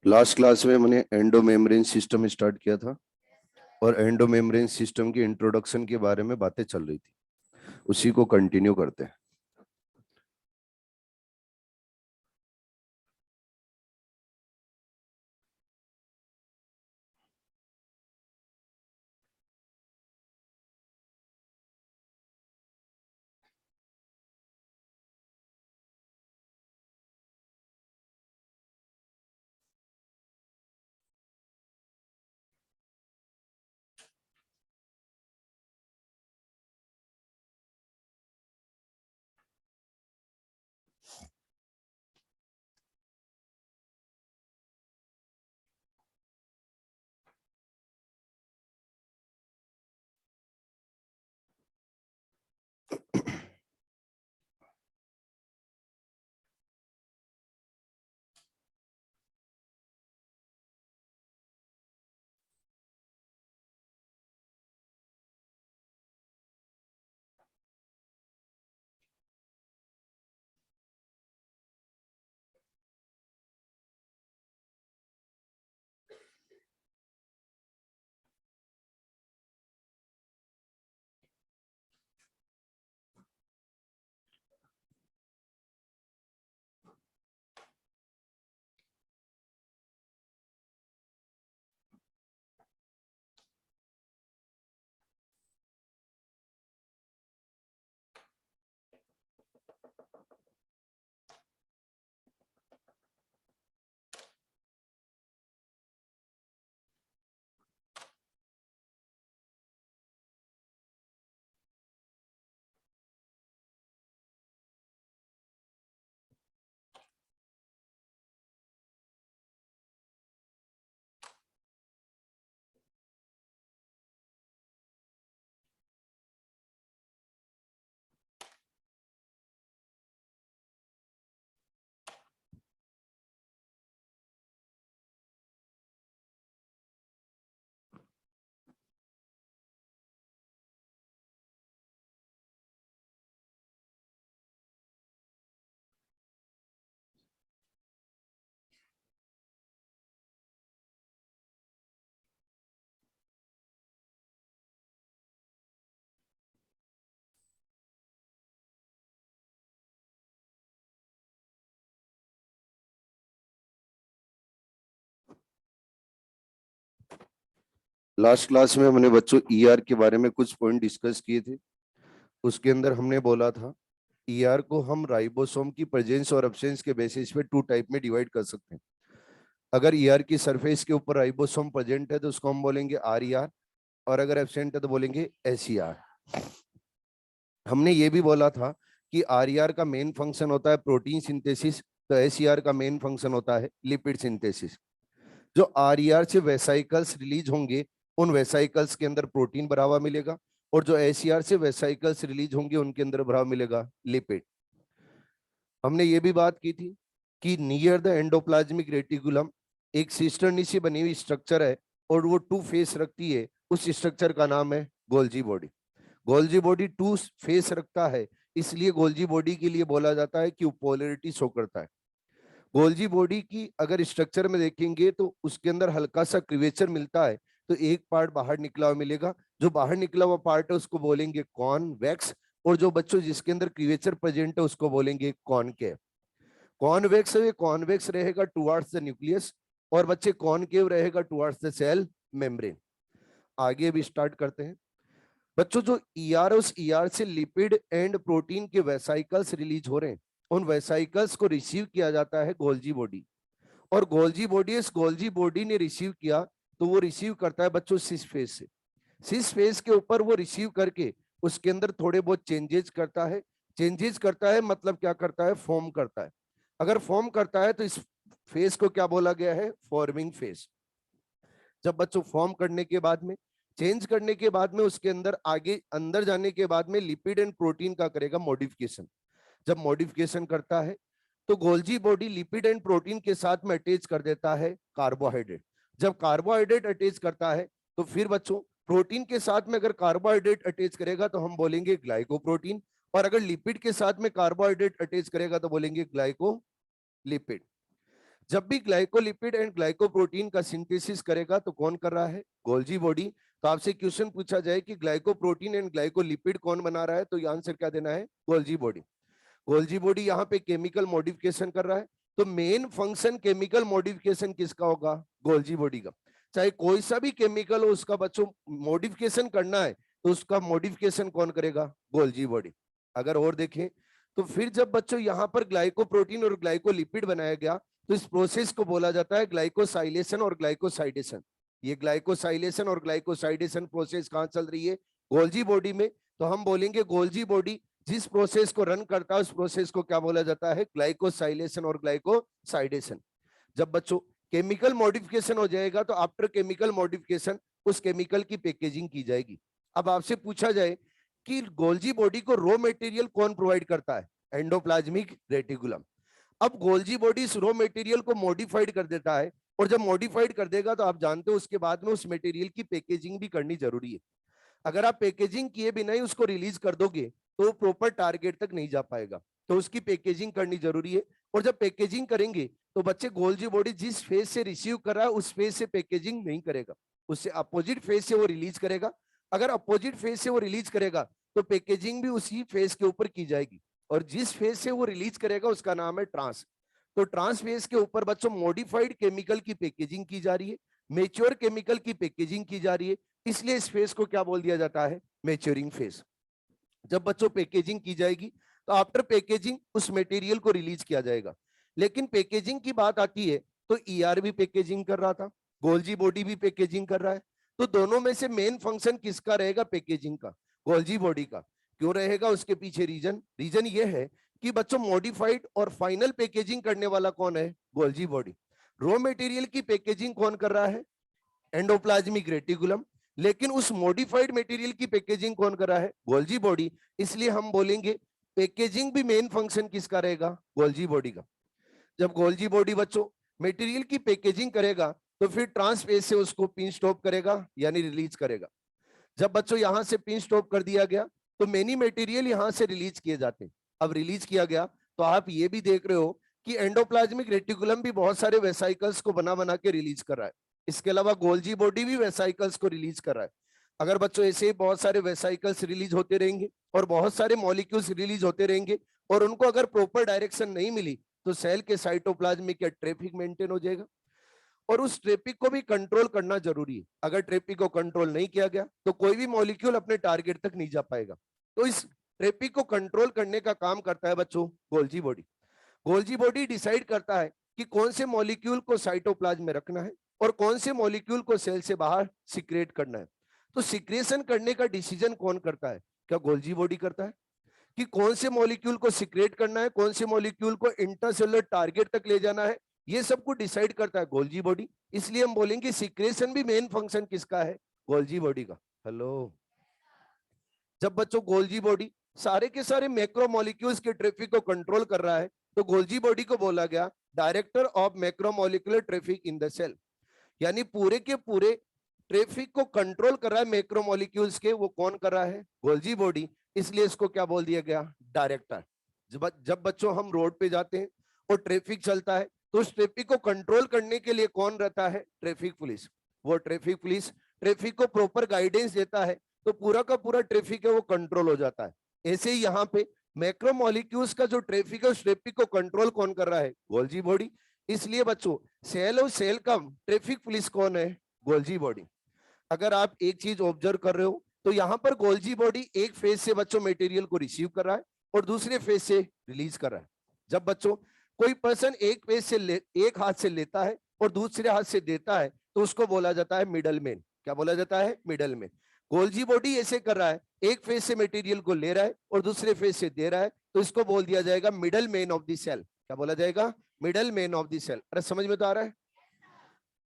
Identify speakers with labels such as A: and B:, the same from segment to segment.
A: Last class में मैंने endomembrane system start किया था और एंडोमेम्ब्रेन सिस्टम की इंट्रोडक्शन के बारे में बातें चल रही थी, उसी को कंटिन्यू करते हैं। लास्ट क्लास में हमने बच्चों ईआर के बारे में कुछ पॉइंट डिस्कस किए थे। उसके अंदर हमने बोला था ईआर को हम राइबोसोम की प्रेजेंस और एब्सेंस के बेसिस पे टू टाइप में डिवाइड कर सकते हैं। अगर ईआर की सरफेस के ऊपर राइबोसोम प्रेजेंट है तो उसको हम बोलेंगे आरईआर, और अगर एब्सेंट है तो बोलेंगे एसईआर। हमने ये भी बोला था कि आरईआर का मेन फंक्शन होता है प्रोटीन सिंथेसिस, तो एसईआर का मेन फंक्शन होता है लिपिड सिंथेसिस। जो आरईआर से वेसाइकल्स रिलीज होंगे उन वेसाइकल्स के अंदर प्रोटीन भरा हुआ मिलेगा, और जो एसईआर से वेसाइकल्स रिलीज होंगे उनके अंदर भरा हुआ मिलेगा लिपिड। हमने ये भी बात की थी कि नियर द एंडोप्लाज्मिक रेटिकुलम एक सिस्टर्नी से बनी हुई स्ट्रक्चर है और वो टू फेस रखती है। उस स्ट्रक्चर का नाम है Golgi body. Golgi body two face रखता है, इसलिए गोल्जी बॉडी के लिए बोला जाता है कि वो पोलैरिटी शो करता है। गोल्जी बॉडी की अगर स्ट्रक्चर में देखेंगे तो उसके अंदर हल्का सा क्रिवेचर मिलता है, तो एक पार्ट बाहर निकला हुआ मिलेगा। जो बाहर निकला हुआ पार्ट है उसको बोलेंगे कॉन्वेक्स, और जो बच्चों जिसके अंदर क्रिवेचर प्रेजेंट है उसको बोलेंगे कॉनकेव। कॉन्वेक्स है, कॉन्वेक्स रहेगा टुवर्ड्स द न्यूक्लियस, और बच्चे कॉनकेव रहेगा टुवर्ड्स द सेल मेम्ब्रेन। आगे भी स्टार्ट करते हैं बच्चों। जो ईआर उस ईआर से लिपिड एंड प्रोटीन के वेसाइकल्स रिलीज हो रहे हैं, उन वेसाइकल्स को रिसीव किया जाता है गोल्जी बॉडी, और गोल्जी बॉडी इस गोल्जी बॉडी ने रिसीव किया तो वो रिसीव करता है बच्चों सिस फेस से। सिस फेस के ऊपर वो रिसीव करके उसके अंदर थोड़े बहुत चेंजेस करता है। चेंजेस करता है मतलब क्या करता है, फॉर्म करता है। अगर फॉर्म करता है तो इस फेस को क्या बोला गया है, फॉर्मिंग फेस। जब बच्चों फॉर्म करने के बाद में, चेंज करने के बाद में, उसके अंदर आगे अंदर जाने के बाद में लिपिड एंड प्रोटीन का करेगा मॉडिफिकेशन। जब मॉडिफिकेशन करता है तो Golgi body lipid and protein के साथ में अटैच कर देता है कार्बोहाइड्रेट। जब कार्बोहाइड्रेट अटैच करता है तो फिर बच्चों प्रोटीन के साथ में अगर कार्बोहाइड्रेट अटैच करेगा तो हम बोलेंगे ग्लाइकोप्रोटीन, और अगर लिपिड के साथ में कार्बोहाइड्रेट अटैच करेगा तो बोलेंगे ग्लाइकोलिपिड। जब भी ग्लाइकोलिपिड एंड ग्लाइकोप्रोटीन का सिंथेसिस करेगा तो कौन कर रहा है? Golgi body. तो आपसे क्वेश्चन पूछा जाए कि ग्लाइकोप्रोटीन एंड ग्लाइकोलिपिड कौन बना रहा है, तो ये आंसर क्या देना है? Golgi body. गोल्जी बॉडी यहाँ पे केमिकल मॉडिफिकेशन कर रहा है, तो मेन फंक्शन केमिकल मॉडिफिकेशन किसका होगा? गोल्जी बॉडी का। चाहे कोई सा भी केमिकल हो, उसका बच्चों मॉडिफिकेशन करना है तो उसका मॉडिफिकेशन कौन करेगा? Golgi body. अगर और देखें तो फिर जब बच्चों यहाँ पर ग्लाइकोप्रोटीन और ग्लाइकोलिपिड बनाया गया तो इस प्रोसेस को बोला जाता है ग्लाइकोसाइलेशन और ग्लाइकोसाइडेशन। ये ग्लाइकोसाइलेशन और ग्लाइकोसाइडेशन प्रोसेस कहाँ चल रही है? गोल्जी बॉडी में। तो हम बोलेंगे गोल्जी बॉडी जिस प्रोसेस को रन करता है उस प्रोसेस को क्या बोला जाता है? ग्लाइकोसाइलेशन और ग्लाइकोसाइडेशन। जब बच्चों केमिकल मॉडिफिकेशन हो जाएगा तो आफ्टर केमिकल मॉडिफिकेशन उस केमिकल की पैकेजिंग की जाएगी। अब आपसे पूछा जाए कि गोल्जी बॉडी को रॉ मटेरियल कौन प्रोवाइड करता है? Endoplasmic reticulum. अब गोल्जी बॉडी इस रॉ मटेरियल को मॉडिफाइड कर देता है, और जब मॉडिफाइड कर देगा तो आप जानते हो उसके बाद में उस मटेरियल की पैकेजिंग भी करनी जरूरी है। अगर आप पैकेजिंग किए बिना ही उसको रिलीज कर दोगे तो वो प्रॉपर टारगेट तक नहीं जा पाएगा, तो उसकी पैकेजिंग करनी जरूरी है। और जब पैकेजिंग करेंगे तो बच्चे गोल्जी बॉडी जिस फेज से रिसीव कर रहा है उस फेज से पैकेजिंग नहीं करेगा, उससे अपोजिट फेज से वो रिलीज करेगा। अगर अपोजिट फेज से वो रिलीज करेगा तो पैकेजिंग भी उसी फेज के ऊपर की जाएगी, और जिस फेज से वो रिलीज करेगा उसका नाम है ट्रांस। तो ट्रांस फेज के ऊपर बच्चों मॉडिफाइड केमिकल की पैकेजिंग की जा रही है, मेच्योर केमिकल की पैकेजिंग की जा रही है, इसलिए इस फेज को क्या बोल दिया जाता है? Maturing phase. जब बच्चों पैकेजिंग की जाएगी तो आफ्टर पैकेजिंग उस मटेरियल को रिलीज किया जाएगा। लेकिन पैकेजिंग की बात आती है तो ईआर भी पैकेजिंग कर रहा था, गोल्जी बॉडी भी पैकेजिंग कर रहा है, तो दोनों में से मेन फंक्शन किसका रहेगा? पैकेजिंग का, गोल्जी बॉडी का। क्यों रहेगा? उसके पीछे रीजन ये है कि बच्चों मॉडिफाइड और फाइनल पैकेजिंग करने वाला कौन है? Golgi body. रॉ मटेरियल की पैकेजिंग कौन कर रहा है? Endoplasmic reticulum. लेकिन उस मॉडिफाइड मटेरियल की पैकेजिंग कौन कर रहा है? Golgi body. इसलिए हम बोलेंगे पैकेजिंग भी मेन फंक्शन किसका रहेगा? गोल्जी बॉडी का। जब गोल्जी बॉडी बच्चों मटेरियल की पैकेजिंग करेगा तो फिर ट्रांसफेज से उसको पिन स्टॉप करेगा यानी रिलीज करेगा। जब बच्चों यहां से पिन स्टॉप कर दिया गया तो मेनी मटेरियल यहां से रिलीज किए जाते हैं। अब रिलीज किया गया तो आप ये भी देख रहे हो कि एंडोप्लाज्मिक रेटिकुलम भी बहुत सारे वेसाइकल्स को बना बना के रिलीज कर रहा है। इसके अलावा गोल्जी बॉडी भी वेसाइकल्स को रिलीज कर रहा है। अगर बच्चों ऐसे ही बहुत सारे वेसाइकल्स रिलीज होते रहेंगे और बहुत सारे मॉलिक्यूल्स रिलीज होते रहेंगे और उनको अगर प्रॉपर डायरेक्शन नहीं मिली तो सेल के साइटोप्लाज्म में क्या ट्रैफिक मेंटेन हो जाएगा, और उस ट्रैफिक को भी कंट्रोल करना जरूरी है। अगर ट्रैफिक को कंट्रोल नहीं किया गया तो कोई भी मॉलिक्यूल अपने टारगेट तक नहीं जा पाएगा। तो इस ट्रैफिक को कंट्रोल करने का काम करता है बच्चों Golgi body. Golgi body decide करता है कि कौन से मॉलिक्यूल को साइटोप्लाज्म में रखना है और कौन से मॉलिक्यूल को सेल से बाहर सिक्रेट करना है। तो सिक्रेशन करने का डिसीजन कौन करता है? क्या गोल्जी बॉडी करता है कि कौन से मॉलिक्यूल को सिक्रेट करना है, कौन से मॉलिक्यूल को इंटरसेलुलर टारगेट तक ले जाना है? ये सब कुछ डिसाइड करता है गोल्जी बॉडी। इसलिए हम बोलेंगे सिक्रेशन भी मेन फंक्शन किसका है? गोल्जी बॉडी का। हेलो। जब बच्चों गोल्जी बॉडी सारे के सारे मैक्रो मॉलिक्यूल्स के ट्रैफिक को कंट्रोल कर रहा है तो गोल्जी बॉडी को बोला गया director of macromolecular traffic in the cell. यानी पूरे के पूरे ट्रैफिक को कंट्रोल कर रहा है मैक्रोमोलिक्यूल्स के, वो कौन कर रहा है? Golgi body. इसलिए इसको क्या बोल दिया गया? डायरेक्टर। जब बच्चों हम रोड पे जाते हैं और ट्रैफिक चलता है तो उस ट्रैफिक को कंट्रोल करने के लिए कौन रहता है? Traffic police. वो ट्रैफिक पुलिस ट्रैफिक को प्रॉपर गाइडेंस देता है तो पूरा का पूरा ट्रैफिक है वो कंट्रोल हो जाता है। ऐसे ही यहाँ पे मैक्रोमोलिक्यूल्स का जो ट्रैफिक है उस ट्रैफिक को कंट्रोल कौन कर रहा है? Golgi body. इसलिए बच्चों सेल और सेल का ट्रैफिक पुलिस कौन है? Golgi body. अगर आप एक चीज ऑब्जर्व कर रहे हो तो यहाँ पर गोल्जी बॉडी एक फेज से बच्चों मटेरियल को रिसीव कर रहा है और दूसरे फेज से रिलीज कर रहा है। जब बच्चों कोई पर्सन एक फेज से एक हाथ से लेता है और दूसरे हाथ से देता है तो उसको बोला जाता है मिडल मैन। क्या बोला जाता है? Middle man. गोल्जी बॉडी ऐसे कर रहा है, एक फेज से मटेरियल को ले रहा है और दूसरे फेज से दे रहा है, तो इसको बोल दिया जाएगा middle man of the cell. क्या बोला जाएगा? Middle man of the cell. अरे समझ में तो आ रहा है?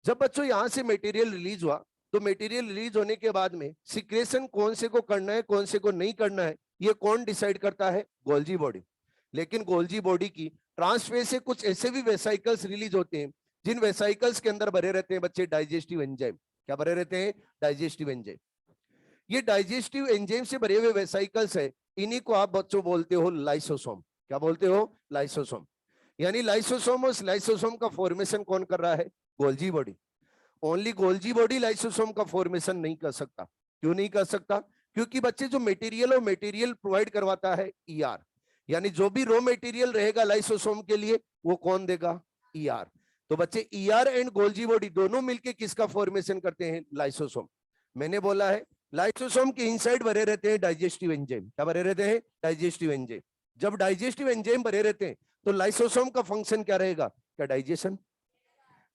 A: जब बच्चों यहां से मटेरियल रिलीज हुआ तो मटेरियल रिलीज होने के बाद में सिक्रेशन कौन से को करना है कौन से को नहीं करना है ये कौन डिसाइड करता है? Golgi body. लेकिन गोल्जी बॉडी की ट्रांसफेज से कुछ ऐसे भी वेसाइकल्स रिलीज होते हैं जिन वेसाइकल्स के अंदर भरे रहते हैं बच्चे डाइजेस्टिव एंजाइम। क्या भरे रहते हैं? Digestive enzyme. ये डाइजेस्टिव एंजाइम से भरे हुए वेसाइकल्स है, इन्हीं को आप बच्चों बोलते हो लाइसोसोम। क्या बोलते हो? लाइसोसोम। यानी लाइसोसोम और लाइसोसोम का फॉर्मेशन कौन कर रहा है? Golgi body. Only Golgi body lysosome का फॉर्मेशन नहीं कर सकता। क्यों नहीं कर सकता? क्योंकि बच्चे जो मटेरियल और मटेरियल प्रोवाइड करवाता है ईआर, यानी जो भी रॉ मटेरियल रहेगा लाइसोसोम के लिए वो कौन देगा? ईआर। तो बच्चे ईआर एंड गोल्जी बॉडी दोनों मिलके किसका फॉर्मेशन करते हैं? लाइसोसोम। मैंने बोला है लाइसोसोम के इनसाइड भरे रहते हैं डाइजेस्टिव एंजाइम। क्या भरे रहते हैं? Digestive enzyme. जब डाइजेस्टिव एंजाइम भरे रहते हैं तो लाइसोसोम का फंक्शन क्या रहेगा? क्या डाइजेशन?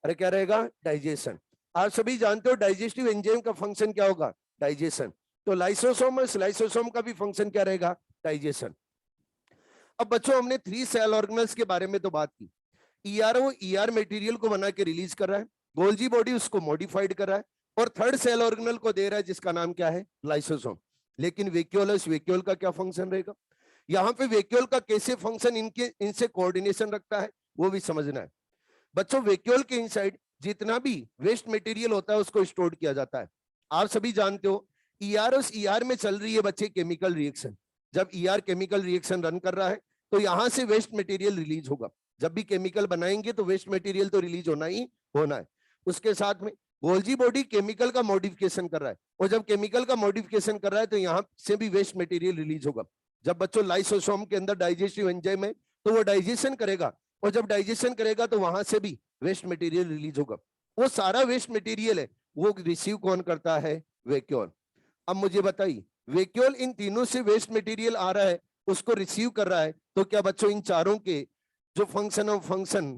A: अरे क्या रहेगा? डाइजेशन। आप सभी जानते हो डाइजेस्टिव एंजाइम का फंक्शन क्या होगा? डाइजेशन। तो लाइसोसोम और लाइसोसोम का भी फंक्शन क्या रहेगा? डाइजेशन। अब बच्चों हमने 3 सेल ऑर्गेनल्स के बारे में तो बात की। ईआरओ ईआर मटेरियल को बना के रिलीज कर रहा है, गोल्जी बॉडी उसको मॉडिफाइड कर रहा है, और थर्ड सेल ऑर्गेनल को दे रहा है जिसका नाम क्या है? लाइसोसोम। लेकिन वेक्यूलस वेक्यूल का क्या फंक्शन रहेगा? यहाँ पे वेक्यूल का कैसे फंक्शन इनसे कोऑर्डिनेशन रखता है वो भी समझना है। बच्चों वेक्यूल के इनसाइड जितना भी वेस्ट मटेरियल होता है उसको स्टोर किया जाता है। आप सभी जानते हो ईआर उस ईआर में चल रही है बच्चे केमिकल रिएक्शन। जब ईआर केमिकल रिएक्शन रन कर रहा है तो यहां से वेस्ट मटेरियल रिलीज होगा। जब भी केमिकल बनाएंगे तो वेस्ट मटेरियल तो रिलीज होना ही होना है। उसके साथ में गोल्जी बॉडी केमिकल का मॉडिफिकेशन कर रहा है, और जब केमिकल का मॉडिफिकेशन कर रहा है तो यहां से भी वेस्ट मटेरियल रिलीज होगा। जब बच्चों लाइसोसोम के अंदर डाइजेस्टिव एंजाइम है तो वो डाइजेशन करेगा, और जब डाइजेशन करेगा तो वहां से भी वेस्ट मटेरियल रिलीज होगा। वो सारा वेस्ट मटेरियल है वो रिसीव कौन करता है? वैक्यूल। अब मुझे बताइए वैक्यूल इन तीनों से वेस्ट मटेरियल आ रहा है उसको रिसीव कर रहा है, तो क्या बच्चों इन चारों के जो फंक्शन ऑफ फंक्शन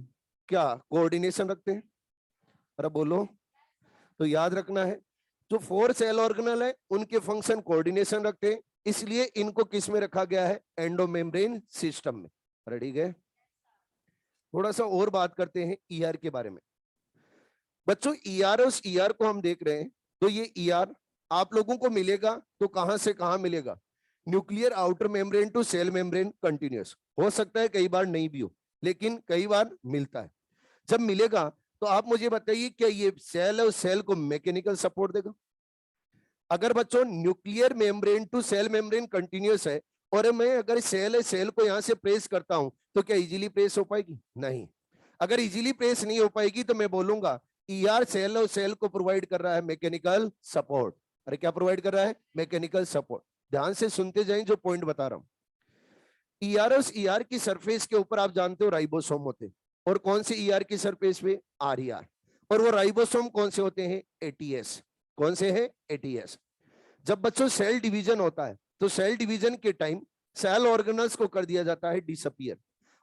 A: क्या कोऑर्डिनेशन रखते हैं? अरे बोलो। तो याद रखना है जो 4 सेल ऑर्गेनल है उनके फंक्शन कोऑर्डिनेशन रखते हैं, इसलिए इनको किस में रखा गया है? एंडोमेम्ब्रेन सिस्टम में। अरे ठीक है, थोड़ा सा और बात करते हैं ईआर के बारे में। बच्चों ईआर उस ईआर को हम देख रहे हैं, तो ये ईआर आप लोगों को मिलेगा तो कहां से कहां मिलेगा? Nuclear outer membrane to cell membrane continuous. हो सकता है कई बार नहीं भी हो, लेकिन कई बार मिलता है। जब मिलेगा तो आप मुझे बताइए क्या ये सेल है उस सेल को मैकेनिकल सपोर्ट देगा? अगर बच्चों nuclear membrane to cell membrane continuous है और मैं अगर सेल है सेल को यहां से प्रेस करता हूं तो क्या इजीली प्रेस हो पाएगी? नहीं। अगर इजीली प्रेस नहीं हो पाएगी तो मैं बोलूंगा ईआर सेल और सेल को प्रोवाइड कर रहा है मैकेनिकल सपोर्ट। अरे क्या प्रोवाइड कर रहा है? Mechanical support. ध्यान से सुनते जाएं जो पॉइंट बता रहा हूं। ईआर उस ईआर की सरफेस के ऊपर आप जानते हो राइबोसोम होते हैं, और कौन से ईआर की सरफेस पे? आरईआर। और वो राइबोसोम कौन से होते हैं? एटीएस। कौन से हैं? एटीएस। जब बच्चों सेल डिवीजन होता है तो सेल डिवीजन के टाइम सेल ऑर्गेनल्स को कर दिया जाता है डिसअपियर,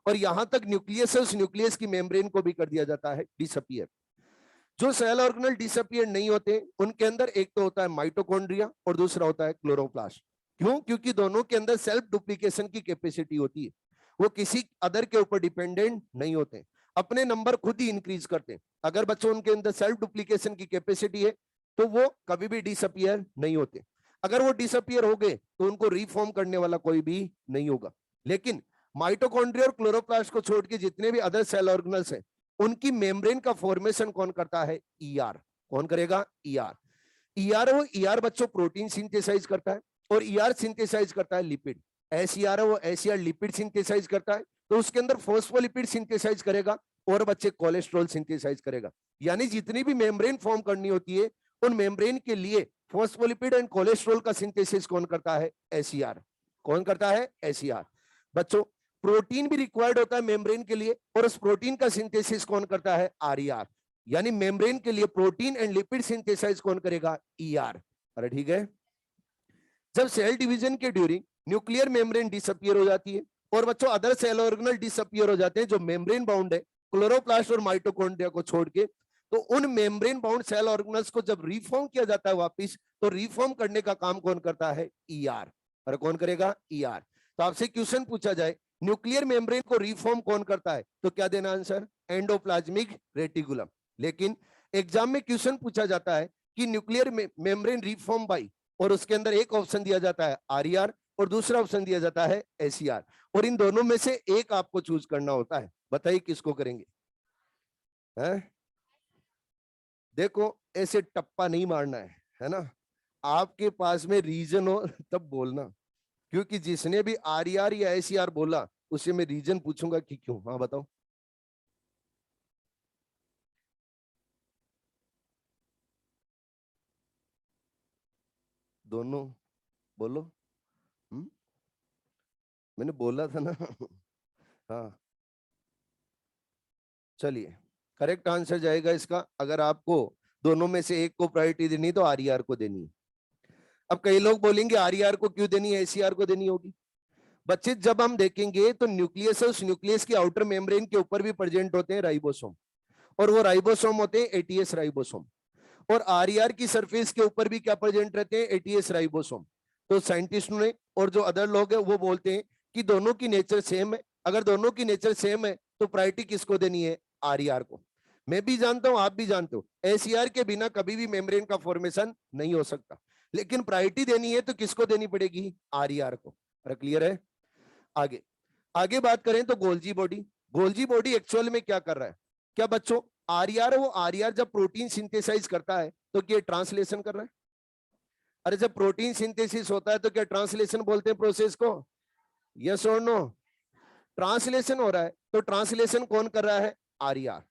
A: और यहां तक न्यूक्लियस है उस न्यूक्लियस की मेम्ब्रेन को भी कर दिया जाता है डिसअपियर। जो सेल ऑर्गेनल डिसअपियर नहीं होते उनके अंदर एक तो होता है माइटोकॉन्ड्रिया और दूसरा होता है क्लोरोप्लास्ट। क्यों? क्योंकि दोनों के अंदर सेल्फ डुप्लीकेशन की कैपेसिटी होती है, वो किसी अदर के ऊपर डिपेंडेंट नहीं होते, अपने नंबर खुद ही इंक्रीज करते हैं। अगर बच्चों उनके अंदर सेल्फ डुप्लीकेशन की कैपेसिटी है तो वो कभी भी डिसअपियर नहीं होते। अगर वो डिसअपियर हो गए तो उनको रिफॉर्म करने वाला कोई भी नहीं होगा। लेकिन माइटोकॉन्ड्रिया और क्लोरोप्लास्ट को छोड़ के जितने भी अदर सेल ऑर्गेनल्स हैं उनकी मेम्ब्रेन का फॉर्मेशन कौन करता है? ईआर। कौन करेगा? ईआर। ईआर वो ईआर बच्चों प्रोटीन सिंथेसाइज करता है, और ईआर सिंथेसाइज करता है लिपिड। एसईआर वो एसईआर लिपिड सिंथेसाइज करता है, तो उसके अंदर फॉस्फोलिपिड सिंथेसाइज करेगा और बच्चे कोलेस्ट्रॉल सिंथेसाइज करेगा। यानी जितनी भी मेम्ब्रेन फॉर्म करनी होती है उन मेम्ब्रेन के लिए फॉस्फोलिपिड एंड कोलेस्ट्रॉल का सिंथेसिस कौन करता है? एसईआर। कौन करता है? एसईआर। बच्चों प्रोटीन भी रिक्वायर्ड होता है मेम्ब्रेन के लिए, और उस प्रोटीन का सिंथेसिस कौन करता है? आरईआर। यानी मेम्ब्रेन के लिए प्रोटीन एंड लिपिड सिंथेसाइज कौन करेगा? ईआर। अरे ठीक है। जब सेल डिवीजन के ड्यूरिंग न्यूक्लियर मेम्ब्रेन डिसअपियर हो जाती है और बच्चों अदर सेल ऑर्गेनल डिसअपियर हो जाते हैं जो मेम्ब्रेन बाउंड है क्लोरोप्लास्ट और माइटोकॉन्ड्रिया को छोड़ के, तो उन मेम्ब्रेन बाउंड सेल ऑर्गेनल्स को जब रिफॉर्म किया जाता है वापस, तो रिफॉर्म करने का काम कौन करता है? ईआर। और कौन करेगा? ईआर। तो आपसे क्वेश्चन पूछा जाए न्यूक्लियर मेम्ब्रेन को रिफॉर्म कौन करता है, तो क्या देना आंसर? Endoplasmic reticulum. लेकिन एग्जाम में क्वेश्चन पूछा जाता है कि न्यूक्लियर मेम्ब्रेन रिफॉर्म बाई, और उसके अंदर एक ऑप्शन दिया जाता है आरईआर और दूसरा ऑप्शन दिया जाता है एसईआर, और इन दोनों में से एक आपको चूज करना होता है। बताइए किसको करेंगे? है? देखो ऐसे टप्पा नहीं मारना है ना? आपके पास में रीजन हो तब बोलना, क्योंकि जिसने भी आरईआर या एसईआर बोला उससे मैं रीजन पूछूंगा कि क्यों। हाँ बताओ। दोनों बोलो। मैंने बोला था ना। हाँ, चलिए, करेक्ट आंसर जाएगा इसका, अगर आपको दोनों में से एक को प्रायोरिटी देनी तो आरईआर को देनी है। अब कई लोग बोलेंगे आरईआर को क्यों देनी है, एसीआर को देनी होगी। बच्चे जब हम देखेंगे तो न्यूक्लियस है, उस न्यूक्लियस की आउटर मेम्ब्रेन के ऊपर भी प्रेजेंट होते हैं राइबोसोम, और वो राइबोसोम होते हैं एटीएस राइबोसोम, और आरईआर की सरफेस के ऊपर भी क्या प्रेजेंट रहते हैं, एटीएस राइबोसोम। तो साइंटिस्ट ने और जो अदर लोग हैं वो बोलते हैं कि दोनों की नेचर सेम है, अगर दोनों की नेचर सेम है तो प्रायोरिटी किसको देनी है, आरईआर को। मैं भी जानता हूं, आप भी जानते हो, एसीआर के बिना कभी भी मेम्ब्रेन का फॉर्मेशन नहीं हो सकता, लेकिन प्रायोरिटी देनी है तो किसको देनी पड़ेगी, आरईआर को। अरे क्लियर है। आगे आगे बात करें तो Golgi body, Golgi body actual में क्या कर रहा है, क्या बच्चों, आरईआर, वो आरईआर जब प्रोटीन सिंथेसाइज करता है तो क्या ट्रांसलेशन कर रहा है। अरे जब प्रोटीन सिंथेसिस होता है तो क्या ट्रांसलेशन बोलते हैं प्रोसेस को, यस और नो। ट्रांसलेशन हो रहा है तो ट्रांसलेशन कौन कर रहा है, आरईआर।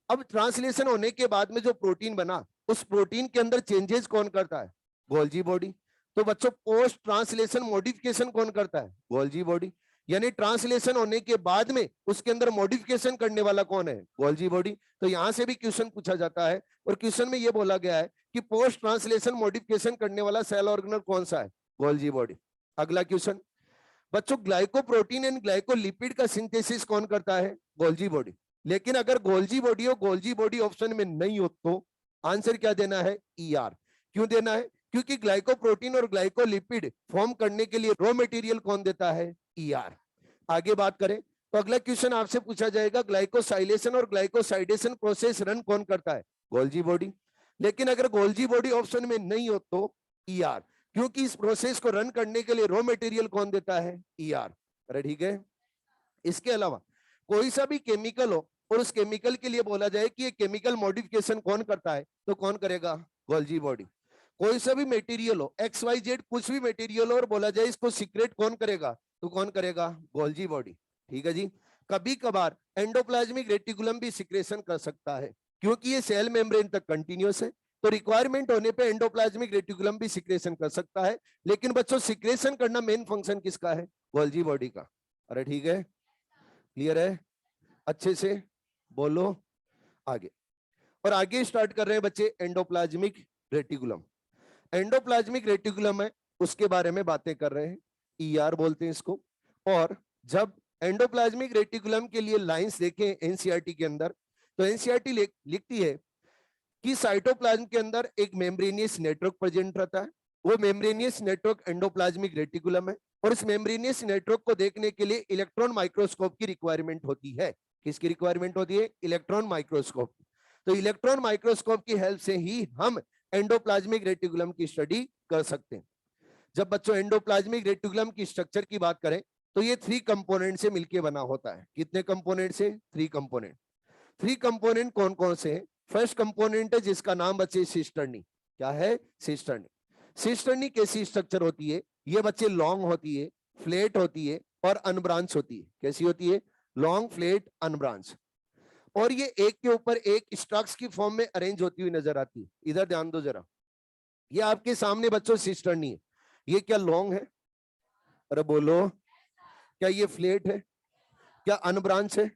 A: अब ट्रांसलेशन होने के बाद में जो प्रोटीन बना, उस प्रोटीन के अंदर चेंजेस कौन करता है, गोल्जी बॉडी। तो बच्चों पोस्ट ट्रांसलेशन मॉडिफिकेशन कौन करता है, गोल्जी बॉडी। यानी ट्रांसलेशन होने के बाद में उसके अंदर मॉडिफिकेशन करने वाला कौन है, गोल्जी बॉडी। तो यहां से भी क्वेश्चन पूछा जाता है, और क्वेश्चन में यह बोला गया है कि पोस्ट ट्रांसलेशन मॉडिफिकेशन करने वाला सेल ऑर्गेनल कौन सा है, गोल्जी बॉडी। अगला क्वेश्चन बच्चों, ग्लाइकोप्रोटीन एंड ग्लाइकोलिपिड का सिंथेसिस कौन करता है, गोल्जी बॉडी। लेकिन अगर गोल्जी बॉडी हो, गोल्जी बॉडी ऑप्शन में नहीं हो तो आंसर क्या देना है, ईआर। क्यों देना है, क्योंकि ग्लाइकोप्रोटीन और ग्लाइकोलिपिड फॉर्म करने के लिए रॉ मटेरियल कौन देता है, ईआर। आगे बात करें तो अगला क्वेश्चन आपसे पूछा जाएगा, ग्लाइकोसाइलेशन और ग्लाइकोसाइडेशन प्रोसेस रन कौन करता है, गोल्जी बॉडी। लेकिन अगर गोल्जी बॉडी ऑप्शन में नहीं हो तो ईआर, क्योंकि इस प्रोसेस को रन करने के लिए रॉ मटेरियल कौन देता है, ईआर। अरे ठीक है। इसके अलावा कोई सा भी केमिकल हो और उस केमिकल के लिए बोला जाए कि ये केमिकल मॉडिफिकेशन कौन करता है, तो कौन करेगा, गोल्जी बॉडी। कोई सा भी मटेरियल हो, एक्स वाई जेड कुछ भी मटेरियल हो, और बोला जाए इसको सीक्रेट कौन करेगा, तो कौन करेगा, गोल्जी बॉडी। ठीक है जी। कभी कभार एंडोप्लाज्मिक रेटिकुलम भी सिक्रेशन कर सकता है, क्योंकि ये सेल मेम्ब्रेन तक कंटिन्यूस है, तो रिक्वायरमेंट होने पे एंडोप्लाज्मिक रेटिकुलम भी सिक्रेशन कर सकता है। लेकिन बच्चों सिक्रेशन करना मेन फंक्शन किसका है, गोल्जी बॉडी का। अरे ठीक है, क्लियर है, अच्छे से बोलो। आगे, और आगे स्टार्ट कर रहे हैं बच्चे, एंडोप्लाज्मिक रेटिकुलम। एंडोप्लाज्मिक रेटिकुलम है, उसके बारे में बातें कर रहे हैं, ईआर बोलते हैं इसको। और जब एंडोप्लाज्मिक रेटिकुलम के लिए लाइंस देखें एनसीईआरटी के अंदर, तो एनसीईआरटी लिखती है कि साइटोप्लाज्म के अंदर एक मेम्ब्रेनियस नेटवर्क प्रेजेंट रहता है, वो मेम्ब्रेनियस नेटवर्क एंडोप्लाज्मिक रेटिकुलम है, और इस मेम्ब्रेनियस नेटवर्क को देखने के लिए इलेक्ट्रॉन माइक्रोस्कोप की रिक्वायरमेंट होती है। किसकी रिक्वायरमेंट होती है, इलेक्ट्रॉन माइक्रोस्कोप। तो इलेक्ट्रॉन माइक्रोस्कोप की हेल्प से ही हम एंडोप्लाज्मिक रेटिकुलम की स्टडी कर सकते हैं। जब बच्चों एंडोप्लाज्मिक रेटिकुलम की स्ट्रक्चर की बात करें तो ये 3 कंपोनेंट से मिलकर बना होता है। कितने कंपोनेंट से, 3 कंपोनेंट। 3 कंपोनेंट कौन कौन से हैं, फर्स्ट कंपोनेंट है जिसका नाम बच्चे सिस्टर्नी। क्या है, सिस्टर्नी। सिस्टर्नी कैसी स्ट्रक्चर होती है, ये बच्चे लॉन्ग होती है, फ्लैट होती है और अनब्रांच होती है। कैसी होती है, लॉन्ग, फ्लैट, अनब्रांच। और ये एक के ऊपर एक स्टॉक्स की फॉर्म में अरेंज होती हुई नजर आती है। इधर ध्यान दो जरा, ये आपके सामने बच्चों सिस्टर्नी है। ये क्या लॉन्ग है, अरे बोलो, क्या ये फ्लैट है, क्या अनब्रांच है,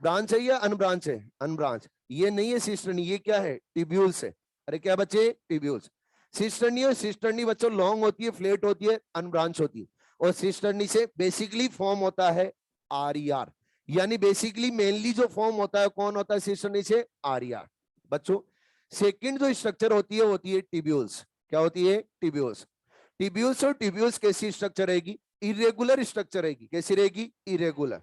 A: ब्रांच है या अनब्रांच है, अनब्रांच। ये नहीं है सिस्टर्नी, ये क्या है, टिब्यूल्स है। अरे क्या बच्चे, टिब्यूल्स। सिस्टर्नी और सिस्टर्नी बच्चों लॉन्ग होती है, फ्लैट होती है, अनब्रांच होती है। और सिस्टर्नी से बेसिकली फॉर्म होता है आरईआर, यानी बेसिकली मेनली जो फॉर्म होता है कौन होता है, सिस्टर्नी से आरईआर। बच्चों सेकंड जो स्ट्रक्चर होती है टिब्यूल्स। क्या होती है, टिब्यूल्स। टिब्यूल्स और टिब्यूल्स कैसी स्ट्रक्चर रहेगी, इरेगुलर स्ट्रक्चर रहेगी। कैसी रहेगी, इरेगुलर।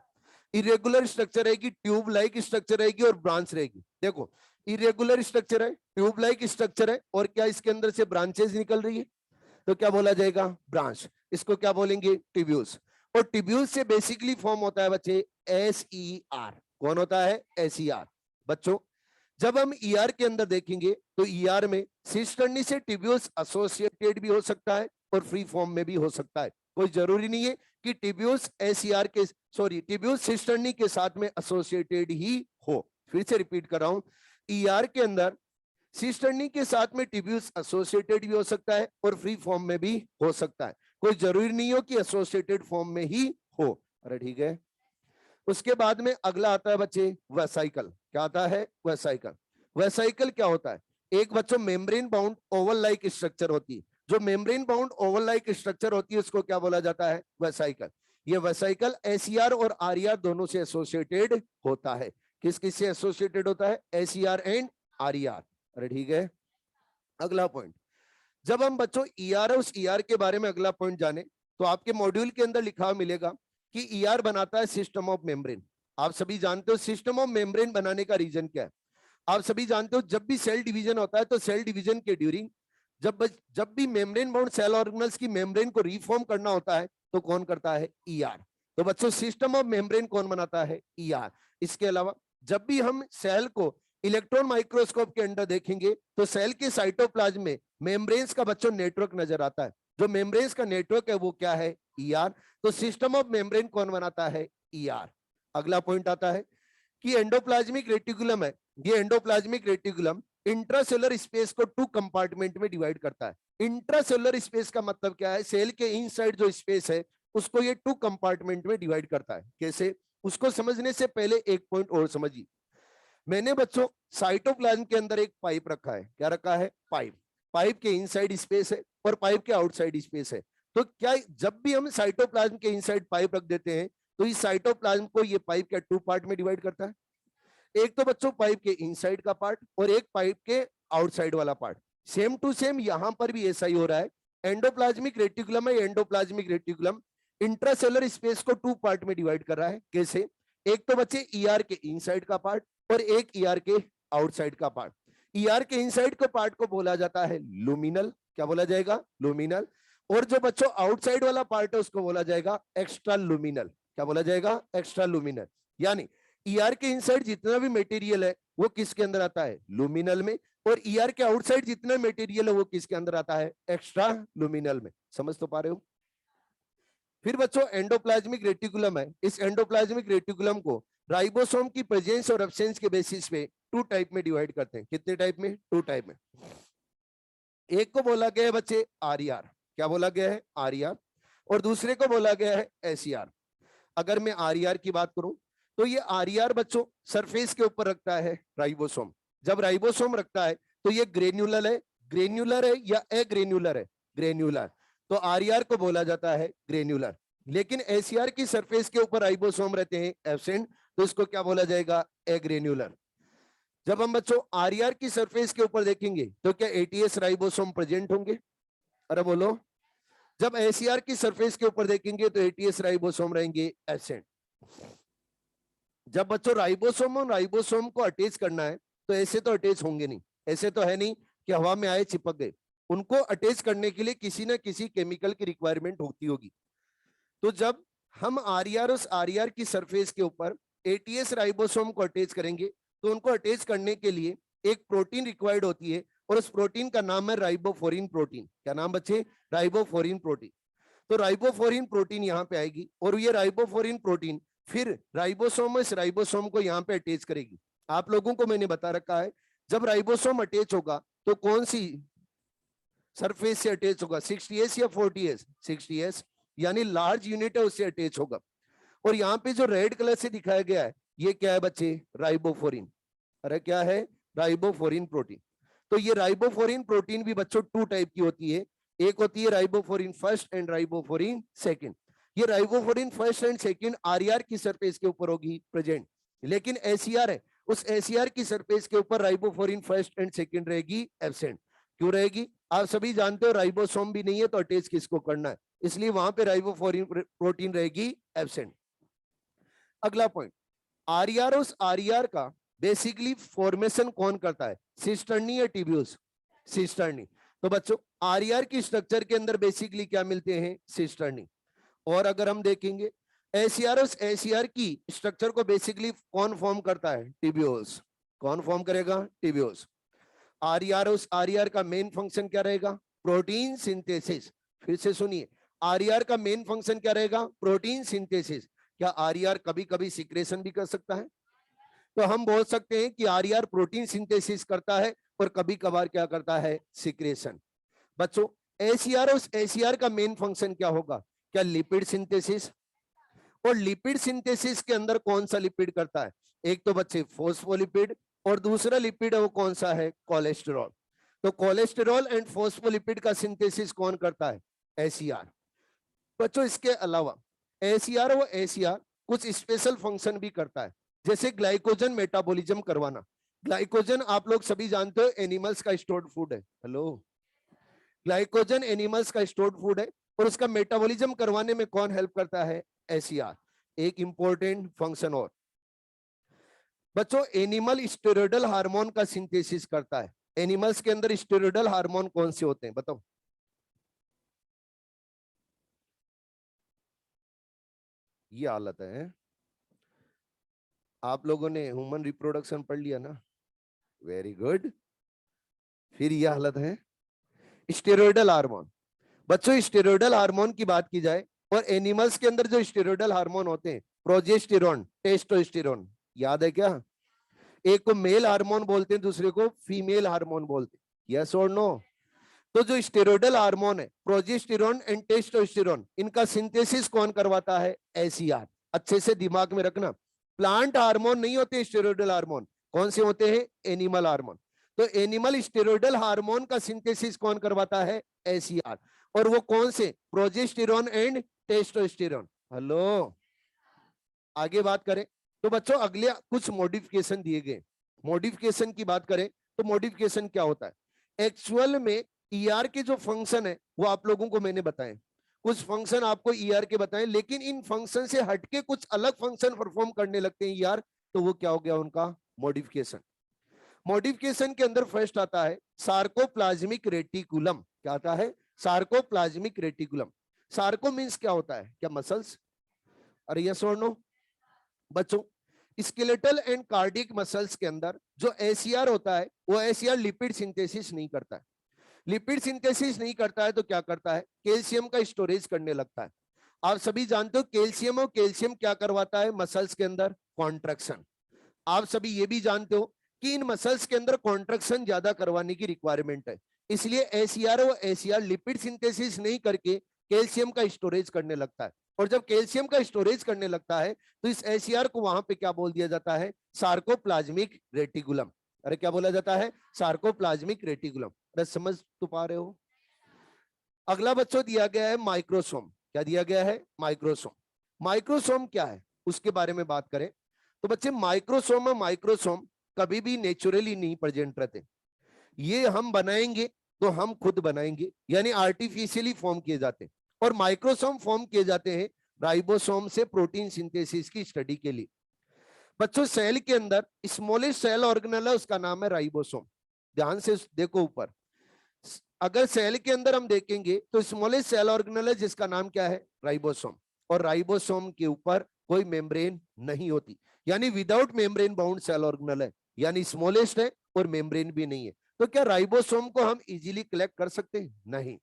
A: इरेगुलर स्ट्रक्चर रहेगी, ट्यूब लाइक स्ट्रक्चर रहेगी और ब्रांच रहेगी। देखो इरेगुलर स्ट्रक्चर है, ट्यूब लाइक स्ट्रक्चर है, और क्या इसके अंदर से ब्रांचेस निकल रही है, तो क्या बोला जाएगा, ब्रांच। इसको क्या बोलेंगे, ट्यूब्यूल्स। और ट्यूब्यूल्स से बेसिकली फॉर्म होता है बच्चे एसईआर। कौन होता है, एसईआर। बच्चों जब हम ईआर के अंदर देखेंगे तो ईआर में सिस्टर्नी से ट्यूब्यूल्स एसोसिएटेड भी हो सकता है और फ्री फॉर्म में भी हो सकता है। कोई जरूरी नहीं है कि टिब्यूल्स एसईआर के, सॉरी टिब्यूल्स सिस्टर्नी के साथ में एसोसिएटेड ही हो। फिर से रिपीट कर रहा हूं, ईआर के अंदर सिस्टर्नी के साथ में टिब्यूल्स एसोसिएटेड भी हो सकता है और फ्री फॉर्म में भी हो सकता है, कोई जरूरी नहीं हो कि एसोसिएटेड फॉर्म में ही हो। अरे ठीक है। उसके बाद में अगला आता है बच्चे वेसाइकल। क्या आता है? वेसाइकल। वेसाइकल क्या होता है? एक बच्चों membrane bound Oval like structure होती है। जो membrane bound Oval like structure होती है उसको क्या बोला जाता है? वेसाइकल। ये वेसाइकल एसईआर और आरईआर दोनों से एसोसिएटेड होता है। किस किस से एसोसिएटेड होता है? SER and RER. अरे ठीक है। अगला पॉइंट, जब हम बच्चों ईआर उस ईआर के बारे में अगला पॉइंट जाने तो आपके मॉड्यूल के अंदर लिखा मिलेगा कि ईआर बनाता है सिस्टम ऑफ मेम्ब्रेन। आप सभी जानते हो सिस्टम ऑफ मेम्ब्रेन बनाने का रीजन क्या है? आप सभी जानते हो जब भी सेल डिवीजन होता है तो सेल डिवीजन के ड्यूरिंग जब भी मेम्ब्रेन बाउंड सेल ऑर्गेनल्स की मेम्ब्रेन को रिफॉर्म करना होता है तो कौन करता है? ईआर। तो बच्चों सिस्टम ऑफ मेम्ब्रेन कौन बनाता है? ईआर। इसके अलावा जब भी हम सेल को इलेक्ट्रॉन माइक्रोस्कोप के अंदर देखेंगे तो सेल के साइटोप्लाज्म में मेम्ब्रेन्स का बच्चों नेटवर्क नजर आता है। जो मेम्ब्रेन्स का नेटवर्क है वो क्या है? ईआर। तो सिस्टम ऑफ मेम्ब्रेन कौन बनाता है? ईआर। अगला पॉइंट आता है कि एंडोप्लाज्मिक रेटिकुलम है। ये एंडोप्लाज्मिक रेटिकुलम इंट्रासेलुलर स्पेस को 2 कंपार्टमेंट में डिवाइड करता है। इंट्रासेलुलर स्पेस का मतलब क्या है? सेल के इनसाइड जो स्पेस है उसको ये 2 कंपार्टमेंट में डिवाइड करता है। कैसे? उसको समझने से पहले एक पॉइंट और समझिए। मैंने बच्चों साइटोप्लाज्म के अंदर एक पाइप रखा है। क्या रखा है? पाइप। पाइप के इनसाइड स्पेस है और पाइप के आउटसाइड स्पेस है। तो क्या जब भी हम साइटोप्लाज्म के इनसाइड पाइप रख देते हैं तो इस साइटोप्लाज्म को ये पाइप क्या 2 पार्ट में डिवाइड करता है? एक तो बच्चों पाइप के इनसाइड का पार्ट और एक पाइप के आउटसाइड वाला पार्ट। सेम टू सेम यहां पर भी ऐसा ही हो रहा है। एंडोप्लाज्मिक रेटिकुलम है, एंडोप्लाज्मिक रेटिकुलम इंट्रासेलुलर स्पेस को 2 पार्ट में डिवाइड कर रहा है। कैसे? एक तो बच्चे ईआर के इनसाइड का पार्ट और एक ईआर के आउटसाइड का पार्ट। ईआर के इनसाइड के पार्ट को बोला जाता है लुमिनल। क्या बोला जाएगा? लुमिनल। और जो बच्चों आउटसाइड वाला पार्ट है उसको बोला जाएगा एक्स्ट्रा लुमिनल। क्या बोला जाएगा? एक्स्ट्रा लुमिनल। यानी ईआर के इनसाइड जितना भी मटेरियल है वो किसके अंदर आता है? लुमिनल में। और ईआर के आउटसाइड जितना मटेरियल है वो किसके अंदर आता है? एक्स्ट्रा लुमिनल में। समझ तो पा रहे हो? फिर बच्चों एंडोप्लाज्मिक रेटिकुलम है। इस एंडोप्लाज्मिक रेटिकुलम को राइबोसोम की प्रेजेंस और एब्सेंस के बेसिस पे 2 टाइप में डिवाइड करते हैं। कितने टाइप में? 2 टाइप में। एक को बोला गया है बच्चे आरईआर। क्या बोला गया है? आरईआर। और दूसरे को बोला गया है एसईआर। अगर मैं आरईआर की बात करूं तो ये आरईआर बच्चों सरफेस के ऊपर रखता है राइबोसोम। जब राइबोसोम रखता है तो ये ग्रेन्युलर है या एग्रेन्युलर है? ग्रेन्युलर। तो आरईआर को बोला जाता है ग्रेन्युलर। लेकिन एसईआर की सरफेस के ऊपर राइबोसोम रहते हैं एब्सेंट, तो इसको क्या बोला जाएगा? एग्रेन्युलर। जब हम बच्चों आरईआर की सरफेस के ऊपर देखेंगे तो क्या एटीएस राइबोसोम प्रेजेंट होंगे? अरे बोलो। जब एसईआर की सरफेस के ऊपर देखेंगे तो एटीएस राइबोसोम रहेंगे एब्सेंट। जब बच्चों राइबोसोम और राइबोसोम को अटैच करना है तो ऐसे तो अटैच होंगे नहीं। ऐसे तो है नहीं कि हवा में आए चिपक गए। उनको अटैच करने के लिए किसी ना किसी केमिकल की रिक्वायरमेंट होती होगी। तो जब हम आरईआर उस आरईआर की सरफेस के ऊपर एटीएस राइबोसोम को अटैच करेंगे तो उनको अटैच करने के लिए एक प्रोटीन रिक्वायर्ड होती है और उस प्रोटीन का नाम है राइबोफोरिन प्रोटीन। क्या नाम बच्चे? Ribophorin protein. तो राइबोफोरिन प्रोटीन यहाँ पे आएगी और ये राइबोफोरिन प्रोटीन फिर राइबोसोम इस राइबोसोम को यहाँ पे अटैच करेगी। आप लोगों को मैंने बता रखा है जब राइबोसोम अटैच होगा तो कौन सी सरफेस से अटैच होगा? 60s या 40s? 60s यानी लार्ज यूनिट है उससे अटैच होगा। और यहाँ पे जो रेड कलर से दिखाया गया है ये क्या है बच्चे? राइबोफोरिन। अरे क्या है? Ribophorin protein. तो ये राइबोफोरिन प्रोटीन भी बच्चों 2 टाइप की होती है। एक होती है ribophorin first and ribophorin second. ये ribophorin first and second RER की सरफेस के ऊपर होगी प्रेजेंट। लेकिन एसईआर है उस एसईआर की सरफेस के ऊपर राइबोफोरिन फर्स्ट एंड सेकंड रहेगी एब्सेंट। क्यों रहेगी? आप सभी जानते हो राइबोसोम भी नहीं है तो अटैच किसको करना है, इसलिए वहां पे राइबोफोरिन प्रोटीन रहेगी एब्सेंट। अगला पॉइंट, आरईआर उस आरईआर का बेसिकली फॉर्मेशन कौन करता है? सिस्टर्नी या टिब्यूल्स? सिस्टर्नी। तो बच्चों आरईआर की स्ट्रक्चर के अंदर बेसिकली क्या मिलते हैं? सिस्टर्नी। और अगर हम देखेंगे एसईआर उस एसईआर की स्ट्रक्चर को बेसिकली कौन फॉर्म करता है? टिब्यूल्स। कौन फॉर्म करेगा? टिब्यूल्स। आरईआर उस आरईआर का मेन फंक्शन क्या रहेगा? Protein synthesis. फिर से सुनिए, आरईआर का मेन फंक्शन क्या रहेगा? Protein synthesis. क्या आरईआर कभी कभी सिक्रेशन भी कर सकता है? तो हम बोल सकते हैं कि आरईआर प्रोटीन सिंथेसिस करता है और कभी कभार क्या करता है, सिक्रेशन। बच्चों एसीआर, उस एसीआर का मेन फंक्शन क्या होगा, क्या लिपिड सिंथेसिस। और लिपिड सिंथेसिस के अंदर कौन सा लिपिड करता है, एक तो बच्चे फोस्फोलिपिड, और दूसरा लिपिड है वो कौन सा है, कोलेस्टेरॉल। तो कोलेस्टेरॉल एंड फोस्फोलिपिड का सिंथेसिस कौन करता है, एसीआर। बच्चों इसके अलावा एसीआर, वो एसीआर कुछ स्पेशल फंक्शन भी करता है, जैसे ग्लाइकोजन मेटाबॉलिज्म करवाना। ग्लाइकोजन आप लोग सभी जानते हो एनिमल्स का स्टोर्ड फूड है। हेलो, ग्लाइकोजन एनिमल्स का स्टोर्ड फूड है, और उसका मेटाबॉलिज्म करवाने में कौन हेल्प करता है, एसीआर। एक इंपॉर्टेंट फंक्शन और बच्चों, एनिमल स्टेरॉयडल हार्मोन का सिंथेसिस करता है। एनिमल्स के अंदर स्टेरॉयडल हार्मोन कौन से होते हैं, बताओ। ये हालत है, आप लोगों ने ह्यूमन रिप्रोडक्शन पढ़ लिया ना, वेरी गुड। फिर ये हालत है स्टेरॉयडल हार्मोन। बच्चों स्टेरॉयडल हार्मोन की बात की जाए, और एनिमल्स के अंदर जो स्टेरॉयडल हार्मोन होते हैं, प्रोजेस्टेरॉन, टेस्टोस्टेरॉन, याद है क्या। एक को मेल हार्मोन बोलते हैं, दूसरे को फीमेल हार्मोन बोलते हैं, यस और नो। तो जो स्टेरॉयडल हार्मोन है, प्रोजेस्टेरॉन एंड टेस्टोस्टेरॉन, इनका सिंथेसिस कौन करवाता है, एसीआर। अच्छे से दिमाग में रखना, प्लांट हार्मोन नहीं होते स्टेरॉयडल हार्मोन, कौन से होते हैं, एनिमल हार्मोन। तो एनिमल स्टेरॉयडल हार्मोन का सिंथेसिस कौन करवाता है, एसीआर। और वो कौन से, प्रोजेस्टेरॉन एंड टेस्टोस्टेरॉन। हेलो, आगे बात करें तो बच्चों अगले कुछ मॉडिफिकेशन दिए गए। मॉडिफिकेशन की बात करें तो मॉडिफिकेशन क्या होता है, एक्चुअल में ईआर के जो फंक्शन है वो आप लोगों को मैंने बताए, कुछ फंक्शन आपको ईआर के बताएं, लेकिन इन फंक्शन से हटके कुछ अलग फंक्शन परफॉर्म करने लगते हैं ईआर, तो वो क्या हो गया उनका, मॉडिफिकेशन। मॉडिफिकेशन के अंदर फर्स्ट आता है सार्कोप्लाज्मिक रेटिकुलम। क्या आता है, सार्कोप्लाज्मिक रेटिकुलम। सार्को मींस क्या होता है, क्या मसल्स, अरे यस और नो। बच्चों स्केलेटल एंड कार्डियक मसल्स के अंदर जो एसीआर होता है, वो एसीआर लिपिड सिंथेसिस नहीं करता है। लिपिड सिंथेसिस नहीं करता है तो क्या करता है, कैल्शियम का स्टोरेज करने लगता है। आप सभी जानते हो कैल्शियम, और कैल्शियम क्या करवाता है मसल्स के अंदर, कॉन्ट्रैक्शन। आप सभी ये भी जानते हो कि इन मसल्स के अंदर कॉन्ट्रैक्शन ज्यादा करवाने की रिक्वायरमेंट है, इसलिए एसीआर वो एसीआर लिपिड सिंथेसिस नहीं करके कैल्शियम का स्टोरेज करने लगता है। और जब कैल्शियम का स्टोरेज करने लगता है तो इस एसीआर को वहां पे क्या बोल दिया जाता है, सार्कोप्लाज्मिक रेटिकुलम। अरे क्या बोला जाता है, सार्कोप्लाज्मिक रेटिकुलम। अरे समझ तो पा रहे हो। अगला बच्चों दिया गया है माइक्रोसोम। क्या दिया गया है, माइक्रोसोम। माइक्रोसोम क्या है उसके बारे में बात करें तो बच्चे माइक्रोसोम और माइक्रोसोम कभी भी नेचुरली नहीं प्रेजेंट रहते, ये हम बनाएंगे तो हम खुद बनाएंगे, यानी आर्टिफिशियली फॉर्म किए जाते हैं। और माइक्रोसोम फॉर्म किए जाते हैं राइबोसोम से प्रोटीन सिंथेसिस की स्टडी के लिए। बच्चों सेल के अंदर स्मॉलेस्ट सेल ऑर्गेनेल है, उसका नाम है राइबोसोम। ध्यान से देखो ऊपर, अगर सेल के अंदर हम देखेंगे तो स्मॉलेस्ट सेल ऑर्गेनेल है जिसका नाम क्या है, राइबोसोम। और राइबोसोम के ऊपर कोई मेम्ब्रेन नहीं होती, यानी without membrane bound cell organelle है, यानी स्मॉलेस्ट है और मेम्ब्रेन भी नहीं है। तो क्या राइबोसोम को हम इजीली कलेक्ट कर सकते हैं, नहीं,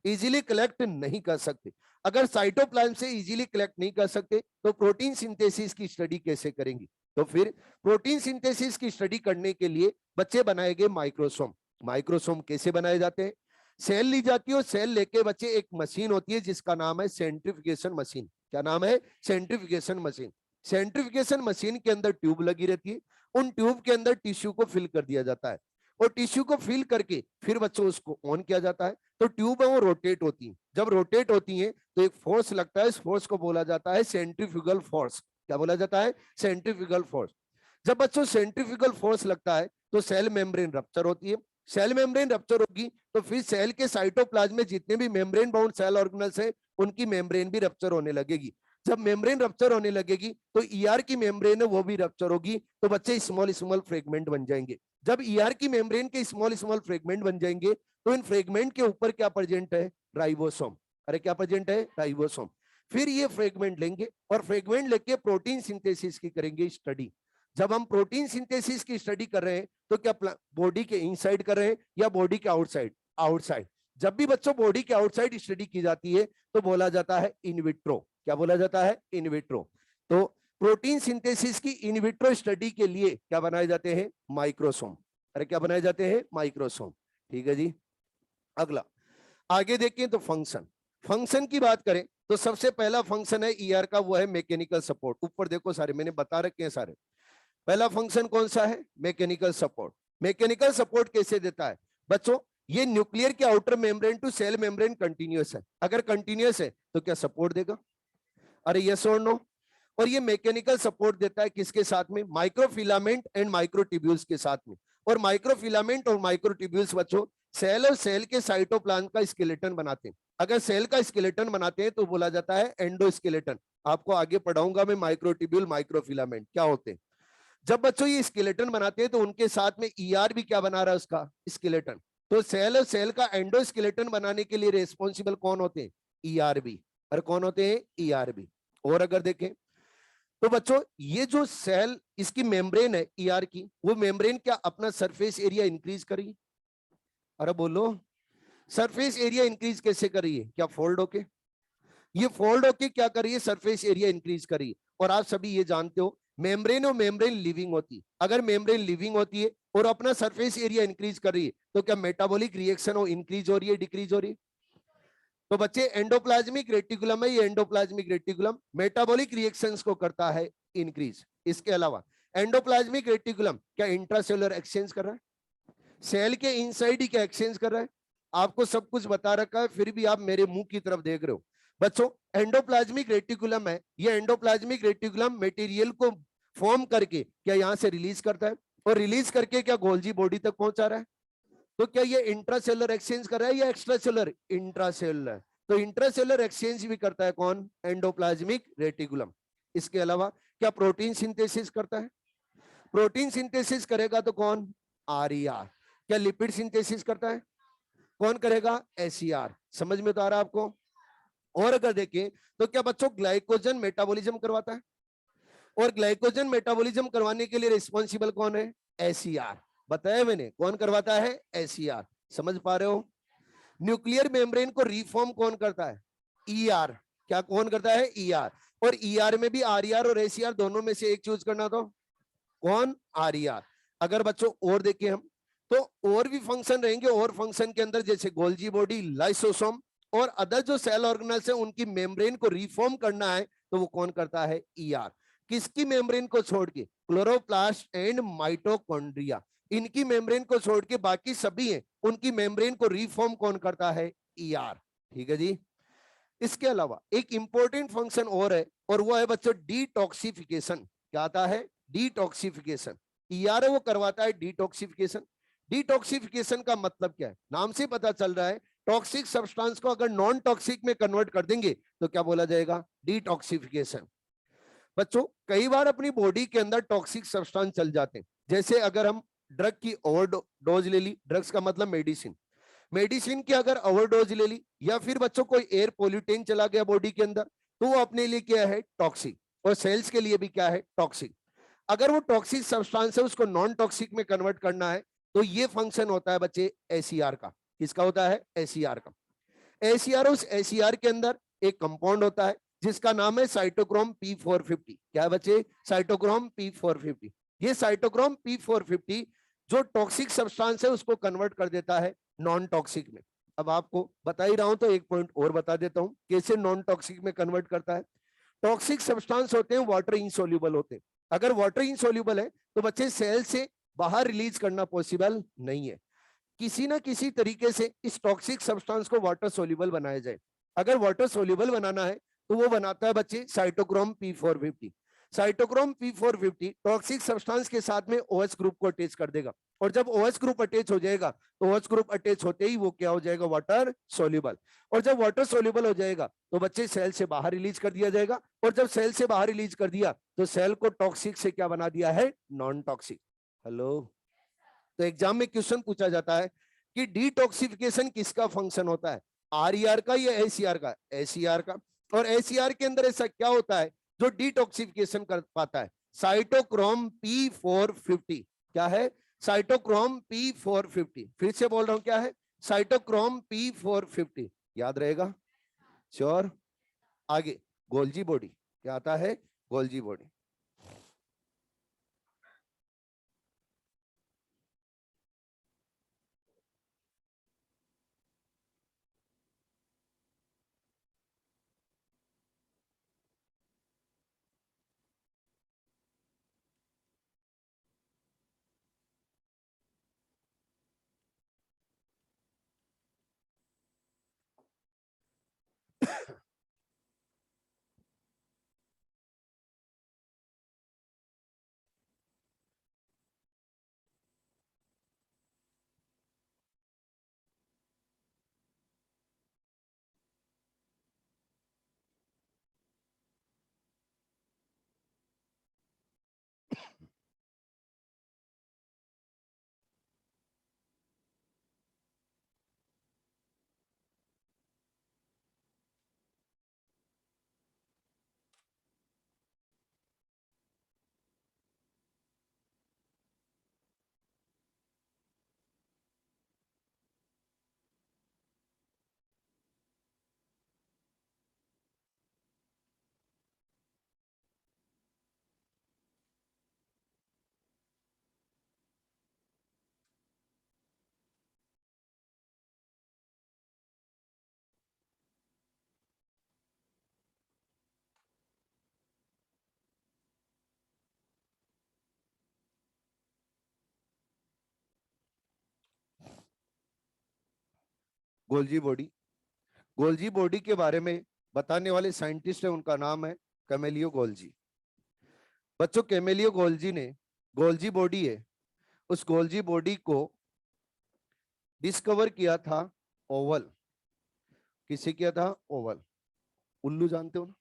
A: इजीली कलेक्ट नहीं कर सकते। अगर साइटोप्लाज्म से इजीली कलेक्ट नहीं कर सकते तो प्रोटीन सिंथेसिस की स्टडी कैसे करेंगे। तो फिर प्रोटीन सिंथेसिस की स्टडी करने के लिए बच्चे बनाए गए माइक्रोसोम। माइक्रोसोम कैसे बनाए जाते हैं, सेल ली जाती है और सेल लेके बच्चे एक मशीन होती है जिसका नाम है सेंट्रिफिकेशन मशीन। क्या नाम है, सेंट्रिफिकेशन मशीन। सेंट्रिफिकेशन मशीन के अंदर ट्यूब लगी रहती है, उन ट्यूब के अंदर टिश्यू को फिल कर दिया जाता है, और टिश्यू को फिल करके फिर बच्चों उसको ऑन किया जाता है। तो ट्यूब है वो रोटेट होती है, जब रोटेट होती है तो एक फोर्स लगता है, इस फोर्स को बोला जाता है सेंट्रीफ्यूगल फोर्स। क्या बोला जाता है, सेंट्रीफ्यूगल फोर्स। जब बच्चों सेंट्रीफ्यूगल फोर्स लगता है तो सेल मेम्ब्रेन रप्चर होती है। सेल मेम्ब्रेन रप्चर होगी तो फिर सेल के साइटोप्लाज्म में जितने भी मेम्ब्रेन बाउंड सेल ऑर्गेनेल्स है उनकी मेम्ब्रेन भी रप्चर होने लगेगी। जब मेम्ब्रेन रप्चर होने लगेगी तो ईआर की मेम्ब्रेन है वो भी रप्चर होगी, तो बच्चे स्मॉल स्मॉल फ्रेगमेंट बन जाएंगे। जब ईआर की मेम्ब्रेन के स्मॉल स्मॉल फ्रेगमेंट बन जाएंगे तो इन फ्रेगमेंट के ऊपर क्या प्रेजेंट है, राइबोसोम। अरे क्या प्रेजेंट है, राइबोसोम। फिर ये फ्रेगमेंट लेंगे और फ्रेगमेंट लेके प्रोटीन सिंथेसिस की करेंगे स्टडी। जब हम प्रोटीन सिंथेसिस की स्टडी कर रहे हैं तो क्या बॉडी के इनसाइड कर रहे हैं या बॉडी के आउटसाइड, आउटसाइड। जब भी बच्चों बॉडी के आउटसाइड स्टडी की जाती है तो बोला जाता है इनविट्रो। क्या बोला जाता है, इनविट्रो। तो प्रोटीन सिंथेसिस की इनविट्रो स्टडी के लिए क्या बनाए जाते हैं, माइक्रोसोम। अरे क्या बनाए जाते हैं? माइक्रोसोम। ठीक है जी। अगला आगे देखें तो फंक्शन, फंक्शन की बात करें तो सबसे पहला फंक्शन है ईआर का, वो है मैकेनिकल सपोर्ट। ऊपर देखो सारे मैंने बता रखे हैं सारे। पहला फंक्शन कौन सा है? Mechanical support. मैकेनिकल सपोर्ट कैसे देता है बच्चों? ये न्यूक्लियर के outer membrane to cell membrane continuous है। अगर कंटिन्यूअस है तो क्या सपोर्ट देगा? अरे यस और नो? और ये मैकेनिकल सपोर्ट देता है किसके साथ में? माइक्रोफिलामेंट एंड माइक्रोट्यूब्यूल्स के साथ में। और माइक्रोफिलामेंट और माइक्रोट्यूब्यूल्स बच्चों सेल और सेल के साइटोप्लाज्म का स्केलेटन बनाते हैं। अगर सेल का स्केलेटन बनाते हैं तो बोला जाता है एंडोस्केलेटन। आपको आगे पढ़ाऊंगा मैं माइक्रोट्यूब्यूल माइक्रोफिलामेंट क्या होते हैं। जब बच्चों ये स्केलेटन बनाते हैं तो उनके साथ में ईआर भी क्या बना रहा है? उसका स्केलेटन। तो सेल और सेल का एंडोस्केलेटन बनाने के लिए रेस्पॉन्सिबल कौन होते हैं? ईआरबी। और कौन होते हैं? ईआरबी। और अगर देखें तो बच्चों ये जो सेल इसकी मेम्ब्रेन है ईआर की, वो मेम्ब्रेन क्या अपना सरफेस एरिया इंक्रीज करी? अरे बोलो, सरफेस एरिया इंक्रीज कैसे करी है? क्या फोल्ड होके? ये फोल्ड होके क्या करिए? सरफेस एरिया इंक्रीज करिए। और आप सभी ये जानते हो मेम्ब्रेन और मेम्ब्रेन लिविंग होती। अगर मेम्ब्रेन लिविंग होती है और अपना सरफेस एरिया इंक्रीज कर रही है तो क्या मेटाबॉलिक रिएक्शन हो इंक्रीज हो रही है डिक्रीज हो रही है? तो बच्चे एंडोप्लाज्मिक रेटिकुलम है, ये एंडोप्लाज्मिक रेटिकुलम मेटाबॉलिक रिएक्शंस को करता है इंक्रीज। इसके अलावा एंडोप्लाज्मिक रेटिकुलम क्या इंट्रासेलुलर एक्सचेंज कर रहा है? सेल के इनसाइड ही क्या एक्सचेंज कर रहा है? आपको सब कुछ बता रखा है फिर भी आप मेरे मुंह की तरफ देख रहे हो। बच्चों एंडोप्लाज्मिक रेटिकुलम है, ये एंडोप्लाज्मिक रेटिकुलम मटेरियल को फॉर्म करके क्या यहां से रिलीज करता है? और रिलीज करके क्या गोल्जी बॉडी तक पहुंचा रहा है? तो क्या ये इंट्रासेलुलर एक्सचेंज कर रहा है या एक्स्ट्रासेलुलर? इंट्रासेलुलर। तो इंट्रासेलुलर एक्सचेंज भी करता है कौन? Endoplasmic reticulum. इसके अलावा क्या प्रोटीन सिंथेसिस करता है? प्रोटीन सिंथेसिस करेगा तो कौन? आरईआर। क्या लिपिड सिंथेसिस करता है? कौन करेगा? एसईआर। समझ में तो आ रहा है आपको? और अगर देखें तो क्या बच्चों ग्लाइकोजन मेटाबॉलिज्म करवाता है? और ग्लाइकोजन मेटाबॉलिज्म करवाने के लिए रिस्पॉन्सिबल कौन है? एसईआर। बताया मैंने कौन करवाता है? एसईआर। समझ पा रहे हो? न्यूक्लियर मेम्ब्रेन को रिफॉर्म कौन करता है? ईआर। क्या कौन करता है? ईआर। और ईआर में भी आरईआर और एसईआर दोनों में से एक चूज करना, तो कौन? आरईआर। अगर बच्चों और देखें हम तो और भी फंक्शन रहेंगे। और फंक्शन के अंदर जैसे गोल्जी बॉडी, लाइसोसोम और अदर जो सेल ऑर्गेनल्स है उनकी मेम्ब्रेन को रिफॉर्म करना है तो वो कौन करता है? ईआर। किसकी मेम्ब्रेन को छोड़ के? क्लोरोप्लास्ट एंड माइटोकॉन्ड्रिया, इनकी मेम्ब्रेन को छोड़ के बाकी सभी हैं उनकी मेम्ब्रेन को रिफॉर्म कौन करता है? ईआर। ठीक है जी। इसके अलावा एक इंपॉर्टेंट फंक्शन और है और वो है बच्चों डिटॉक्सिफिकेशन। क्या आता है? डिटॉक्सिफिकेशन। ईआर वो करवाता है डिटॉक्सिफिकेशन। डिटॉक्सिफिकेशन का मतलब क्या है? नाम से पता चल रहा है टॉक्सिक सब्सटेंस को अगर नॉन टॉक्सिक में कन्वर्ट कर देंगे तो क्या बोला जाएगा? डिटॉक्सिफिकेशन। बच्चों कई बार अपनी बॉडी के अंदर टॉक्सिक सब्सटेंस चल जाते हैं। जैसे अगर हम ड्रग की ओवरडोज ले ली, ड्रग्स का मतलब मेडिसिन, मेडिसिन की अगर ओवरडोज ले ली, या फिर बच्चों कोई एयर पोल्यूटेंट चला गया बॉडी के अंदर तो वो अपने लिए क्या है? टॉक्सिक। और सेल्स के लिए भी क्या है? टॉक्सिक। अगर वो टॉक्सिक सब्सटेंस है उसको नॉन टॉक्सिक में कन्वर्ट करना है तो ये फंक्शन होता है बच्चे एसीआर का। किसका होता है? एसीआर का। एसीआर, उस एसीआर के अंदर एक कंपाउंड होता है जिसका नाम है साइटोक्रोम P450। क्या है बच्चे? Cytochrome P450। ये साइटोक्रोम P450 जो टॉक्सिक सब्सटेंस है उसको कन्वर्ट कर देता है नॉन टॉक्सिक में। अब आपको बता ही रहा हूं तो एक पॉइंट और बता देता हूं कैसे नॉन टॉक्सिक में कन्वर्ट करता है। टॉक्सिक सब्सटेंस होते हैं वाटर इनसोल्यूबल होते हैं। अगर वाटर इनसोल्यूबल है तो बच्चे सेल से बाहर रिलीज करना पॉसिबल नहीं है। किसी ना किसी तरीके से इस टॉक्सिक सब्सटेंस को वाटर सोल्यूबल बनाया जाए। अगर वाटर सोल्यूबल बनाना है तो वो बनाता है बच्चे cytochrome P450। Cytochrome P450 toxic substance के साथ में OH ग्रुप को अटैच कर देगा। और जब OH ग्रुप अटैच हो जाएगा तो OH ग्रुप अटैच होते ही वो क्या हो जाएगा? Water soluble. और जब वाटर सोल्यूबल हो जाएगा तो बच्चे सेल से बाहर रिलीज कर दिया जाएगा। और जब सेल से बाहर रिलीज कर दिया तो सेल को टॉक्सिक से क्या बना दिया है? Non toxic. हेलो। तो एग्जाम में क्वेश्चन पूछा जाता है कि डिटॉक्सिफिकेशन किसका फंक्शन होता है? आरईआर का या एसीआर का? एसीआर का। और एसीआर के अंदर ऐसा क्या होता है जो डिटॉक्सिफिकेशन कर पाता है? Cytochrome P450। क्या है? Cytochrome P450। फिर से बोल रहा हूं क्या है? Cytochrome P450। याद रहेगा? श्योर। आगे गोल्जी बॉडी। क्या आता है? Golgi body. Golgi body, Golgi body के बारे में बताने वाले साइंटिस्ट है, उनका नाम है कैमेलियो गोल्जी। बच्चों कैमेलियो गोल्जी ने, गोल्जी बॉडी है, उस गोल्जी बॉडी को डिस्कवर किया था ओवल। किसे किया था? ओवल। उल्लू जानते हो ना?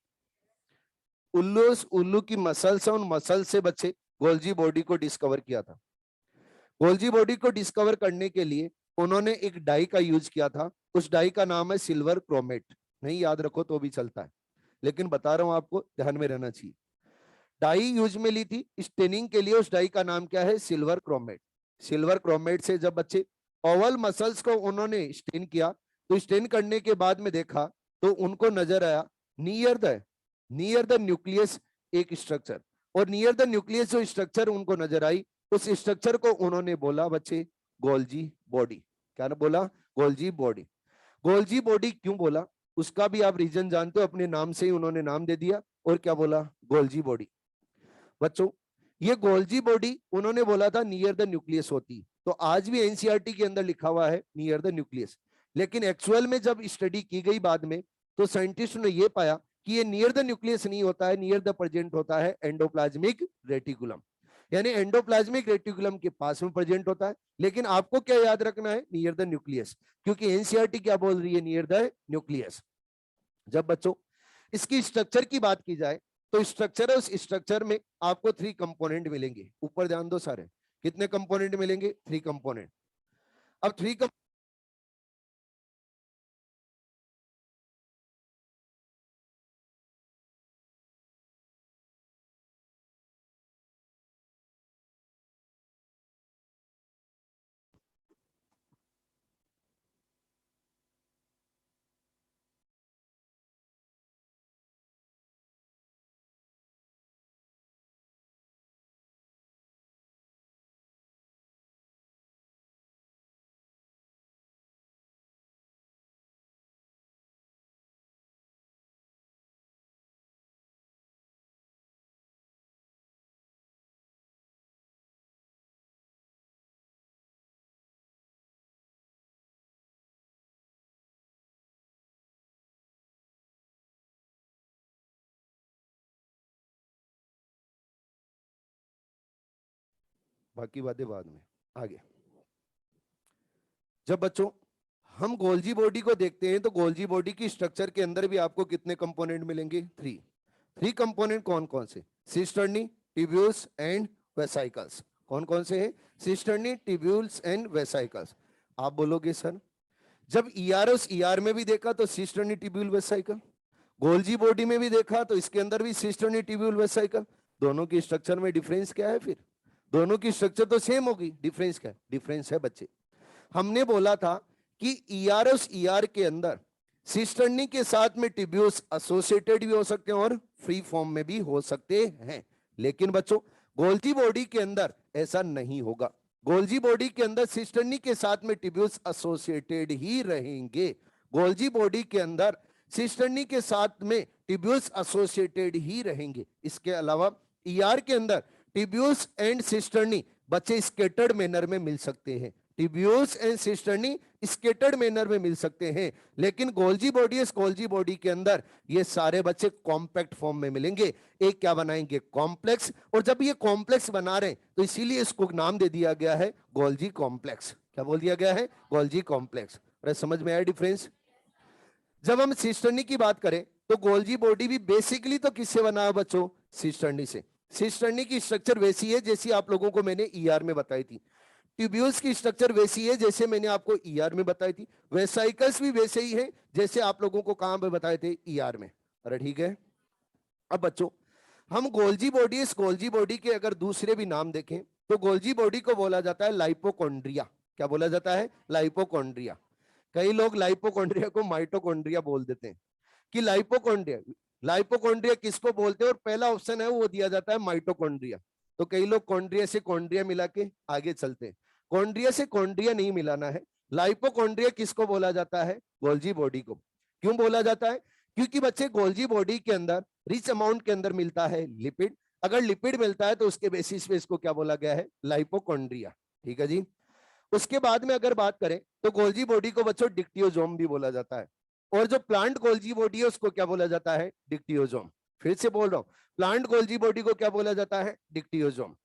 A: उल्लू, उल्लू की मसल से, उन मसल से बच्चे गोल्जी बॉडी को डिस्कवर किया था। गोल्जी बॉडी को डिस्कवर करने के लिए उन्होंने एक डाई का यूज किया था। उस डाई का नाम है सिल्वर क्रोमेट। नहीं याद रखो तो भी चलता है, लेकिन बता रहा हूं आपको, ध्यान में रहना चाहिए। डाई यूज में ली थी स्टेनिंग के लिए। उस डाई का नाम क्या है? Silver chromate. सिल्वर क्रोमेट से जब बच्चे ओवल मसल्स को उन्होंने स्टेन किया, तो स्टेन करने के बाद में देखा तो उनको नजर आया नियर द न्यूक्लियस एक स्ट्रक्चर। और नियर द न्यूक्लियस जो स्ट्रक्चर उनको नजर आई, उस स्ट्रक्चर को उन्होंने बोला बच्चे गोल्जी बॉडी। क्या बोला? Golgi body. गोल्जी बॉडी क्यों बोला उसका भी आप रीजन जानते हो, अपने नाम से ही उन्होंने नाम दे दिया। और क्या बोला? Golgi body. बच्चों ये गोल्जी बॉडी उन्होंने बोला था नियर द न्यूक्लियस होती, तो आज भी एनसीईआरटी के अंदर लिखा हुआ है नियर द न्यूक्लियस। लेकिन एक्चुअल में जब स्टडी की गई बाद में, तो साइंटिस्ट ने ये पाया कि ये नियर द न्यूक्लियस नहीं होता है, नियर द प्रेजेंट होता है एंडोप्लाज्मिक रेटिकुलम। यानी एंडोप्लाज्मिक रेटिकुलम के पास में प्रेजेंट होता है। लेकिन आपको क्या याद रखना है? नियर द न्यूक्लियस, क्योंकि एनसीईआरटी क्या बोल रही है? Near the nucleus. जब बच्चों इसकी स्ट्रक्चर की बात की जाए, तो स्ट्रक्चर है, उस स्ट्रक्चर में आपको 3 कंपोनेंट मिलेंगे। ऊपर ध्यान दो सारे, कितने कंपोनेंट मिलेंगे? 3 कंपोनेंट। अब 3 बाकी बातें बाद में, आगे। जब बच्चों हम गोल्जी बॉडी को देखते हैं, तो गोल्जी बॉडी की स्ट्रक्चर के अंदर भी आपको कितने कंपोनेंट मिलेंगे? 3 कंपोनेंट कौन कौन से? Cisternae, tubules and vesicles. कौन कौन से हैं? Cisternae, tubules and vesicles. आप बोलोगे सर जब ईआर, उस ईआर में भी देखा तो cisternae, tubule, vesicle. Golgi body में भी देखा तो इसके अंदर भी सिस्टर्नी, ट्यूब्यूल, वेसाइकल। दोनों की स्ट्रक्चर में डिफरेंस क्या है? फिर दोनों की स्ट्रक्चर तो सेम होगी, डिफरेंस क्या है? डिफरेंस है बच्चे, हमने बोला था कि ईआर, उस ईआर के अंदर सिस्टर्नी के साथ में ट्यूब्यूल्स एसोसिएटेड भी हो सकते हैं और फ्री फॉर्म में भी हो सकते हैं। लेकिन बच्चों गोल्जी बॉडी के अंदर ऐसा नहीं होगा। गोल्जी बॉडी के अंदर सिस्टर्नी के साथ में ट्यूब्यूल्स एसोसिएटेड ही रहेंगे। गोल्जी बॉडी के अंदर सिस्टर्नी के साथ में ट्यूब्यूल्स एसोसिएटेड ही रहेंगे। इसके अलावा ईआर के अंदर ट्यूब्यूल्स एंड सिस्टर्नी बच्चे स्केटर्ड मैनर में मिल सकते हैं। Tubules and cisternae scattered manner में मिल सकते हैं, लेकिन गोल्जी बॉडी के अंदर ये सारे बच्चे कॉम्पैक्ट फॉर्म में मिलेंगे। एक क्या बनाएंगे, कॉम्प्लेक्स। और जब ये कॉम्प्लेक्स बना रहे हैं तो इसीलिए इसको नाम दे दिया गया है गोल्जी कॉम्प्लेक्स। क्या बोल दिया गया है, गोल्जी कॉम्प्लेक्स। समझ में आया डिफरेंस? जब हम सिस्टर्नी की बात करें तो गोल्जी बॉडी भी बेसिकली तो किससे बना है बच्चों, सिस्टर्नी से। सिस्टर्नी की स्ट्रक्चर वैसी है जैसी आप लोगों को मैंने ईआर में बताई थी। ट्यूब्यूल्स की स्ट्रक्चर वैसी है जैसे मैंने आपको ईआर में बताई थी। वेसाइकल्स भी वैसे ही है जैसे आप लोगों को कहां पे बताए थे, ईआर में। अरे ठीक है। अब बच्चों हम गोल्जी बॉडी, इस गोल्जी बॉडी के अगर दूसरे भी नाम देखें तो गोल्जी बॉडी को बोला जाता है लाइपोकॉन्ड्रिया। क्या बोला जाता है, लाइपोकॉन्ड्रिया। कई लोग लाइपोकॉन्ड्रिया को माइटोकॉन्ड्रिया बोल देते हैं कि लाइपोकॉन्ड्रिया। लाइपोकॉन्ड्रिया किसको बोलते हैं, और पहला ऑप्शन है वो दिया जाता है माइटोकॉन्ड्रिया। तो कई लोग कॉन्ड्रिया से कॉन्ड्रिया मिला के आगे चलते हैं। कॉन्ड्रिया से कॉन्ड्रिया नहीं मिलाना है। लाइपोकॉन्ड्रिया किसको बोला जाता है, गोल्जी बॉडी को। क्यों बोला जाता है, क्योंकि बच्चे गोल्जी बॉडी के अंदर रिच अमाउंट के अंदर मिलता है लिपिड। अगर लिपिड मिलता है तो उसके बेसिस पे इसको क्या बोला गया है, लाइपोकॉन्ड्रिया। ठीक है जी। उसके बाद में अगर बात करें तो गोल्जी बॉडी को बच्चों डिक्टियोजोम भी बोला जाता है। और जो प्लांट गोल्जी बॉडी है उसको क्या बोला जाता है, डिक्टियोजोम। फिर से बोल रहा हूं, प्लांट गोल्जी बॉडी को क्या बोला जाता है, डिक्टियोजोम।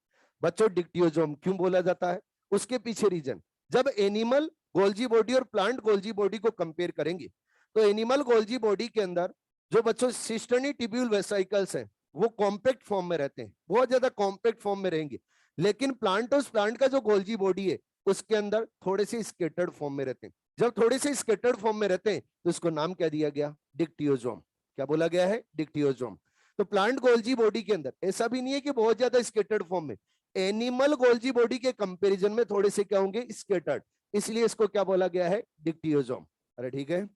A: बच्चों डिक्टियोजोम क्यों बोला जाता है, उसके पीछे रीजन। जब एनिमल गोल्जी बॉडी और प्लांट गोल्जी बॉडी को कंपेयर करेंगे तो एनिमल गोल्जी बॉडी के अंदर जो बच्चों सिस्टर्नी ट्यूब्यूल वेसाइकल्स हैं वो कॉम्पैक्ट फॉर्म में रहते हैं, बहुत ज्यादा कॉम्पैक्ट फॉर्म में रहेंगे। लेकिन प्लांट का जो गोल्जी बॉडी है उसके अंदर थोड़े से स्केटर्ड फॉर्म में रहते हैं। जब थोड़े से स्केटर्ड फॉर्म में रहते हैं तो इसको नाम क्या दिया गया, डिक्टियोजोम। क्या बोला गया है, डिक्टियोजोम। तो प्लांट गोल्जी बॉडी के अंदर ऐसा भी नहीं है कि बहुत ज्यादा स्केटर्ड फॉर्म में, एनिमल गोल्जी बॉडी के कंपैरिजन में थोड़े से क्या होंगे, स्केटर्ड, इसलिए इसको क्या बोला गया है, डिक्टियोजोम। अरे ठीक है।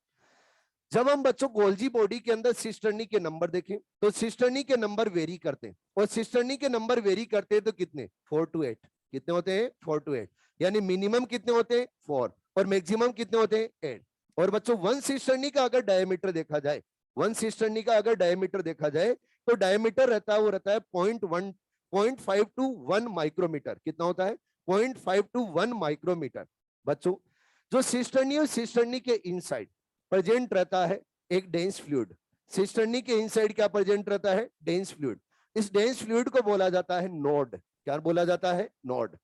A: जब हम बच्चों गोल्जी बॉडी के अंदर सिस्टर्नी के नंबर देखें तो सिस्टर्नी के नंबर वेरी करते हैं, और सिस्टर्नी के नंबर वेरी करते हैं तो कितने, 4 to 8। कितने होते हैं, 4 to 8। यानी मिनिमम कितने होते हैं, 4, और मैक्सिमम कितने होते हैं, 8। और बच्चों वन सिस्टर्नी का अगर डायमीटर देखा जाए, वन सिस्टर्नी का अगर डायमीटर देखा जाए तो डायमीटर रहता है, वो रहता है 0.5 to 1 माइक्रोमीटर। कितना होता है, 0.5 to 1 माइक्रोमीटर। बच्चों जो सिस्टर्नी और सिस्टर्नी के इनसाइड प्रेजेंट रहता है एक डेंस फ्लूइड। सिस्टर्नी के इनसाइड क्या प्रेजेंट रहता है, डेंस फ्लूइड। इस डेंस फ्लूइड को बोला जाता है नोड। क्या बोला जाता है, नोड।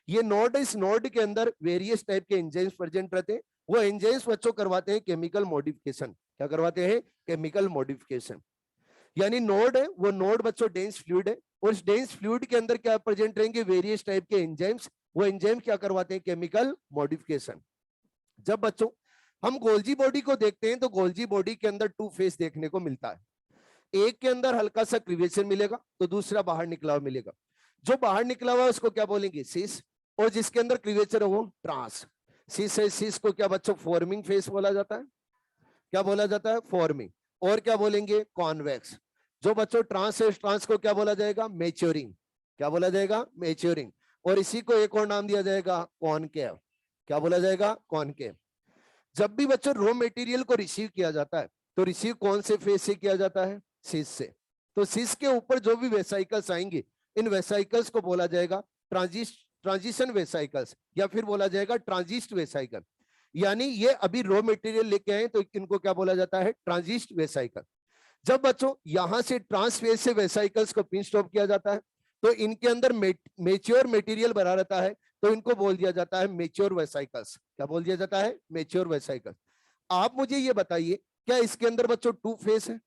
A: ये नोड, इस नोड के अंदर वेरियस टाइप के एंजाइम्स प्रेजेंट रहते हैं। वो एंजाइम्स बच्चों करवाते हैं केमिकल मॉडिफिकेशन। क्या करवाते हैं, केमिकल मॉडिफिकेशन। यानी नोड है, वो नोड बच्चों डेंस फ्लूइड है, और इस डेंस फ्लूइड के अंदर क्या प्रेजेंट रहेंगे, वेरियस टाइप के एंजाइम्स। वो एंजाइम क्या करवाते हैं, केमिकल मॉडिफिकेशन। जब बच्चों हम गोल्जी बॉडी को देखते हैं तो गोल्जी बॉडी के अंदर 2 फेस देखने को मिलता है। एक के अंदर हल्का सा क्रिवेचर मिलेगा तो दूसरा बाहर निकला हुआ मिलेगा। जो बाहर निकला हुआ उसको क्या बोलेंगे, सिस, और जिसके अंदर क्रिवेचर है वो ट्रांस। सिस है, सिस को क्या बच्चों फॉर्मिंग फेस बोला जाता है। क्या बोला जाता है, फॉर्मिंग। और क्या बोलेंगे, कॉन्वेक्स। जो बच्चों ट्रांस है, ट्रांस को क्या बोला जाएगा, मेच्योरिंग। क्या बोला जाएगा, मेच्योरिंग। और इसी को एक और नाम दिया जाएगा, कॉनकेव। क्या बोला जाएगा, कॉनकेव। जब भी बच्चों रॉ मटेरियल को रिसीव किया जाता है तो रिसीव कौन से फेज से किया जाता है, सिस से। तो सिस के ऊपर जो भी वेसाइकल्स आएंगे, इन वेसाइकल्स को बोला जाएगा ट्रांजिशन वेसाइकल्स, या फिर बोला जाएगा ट्रांजिस्ट वेसाइकल। यानी ये अभी रॉ मटेरियल लेके आए तो इनको क्या बोला जाता है, ट्रांजिस्ट वेसाइकल। जब बच्चों यहां से ट्रांसफेज से वेसाइकल्स को पिन स्टॉप किया जाता है तो इनके अंदर मेच्योर मटेरियल भरा रहता है, तो इनको बोल दिया जाता है मेच्योर वेसाइकल्स। क्या बोल दिया जाता है, मेच्योर वेसाइकल्स। आप मुझे ये बताइए, क्या इसके अंदर बच्चों 2 फेस है?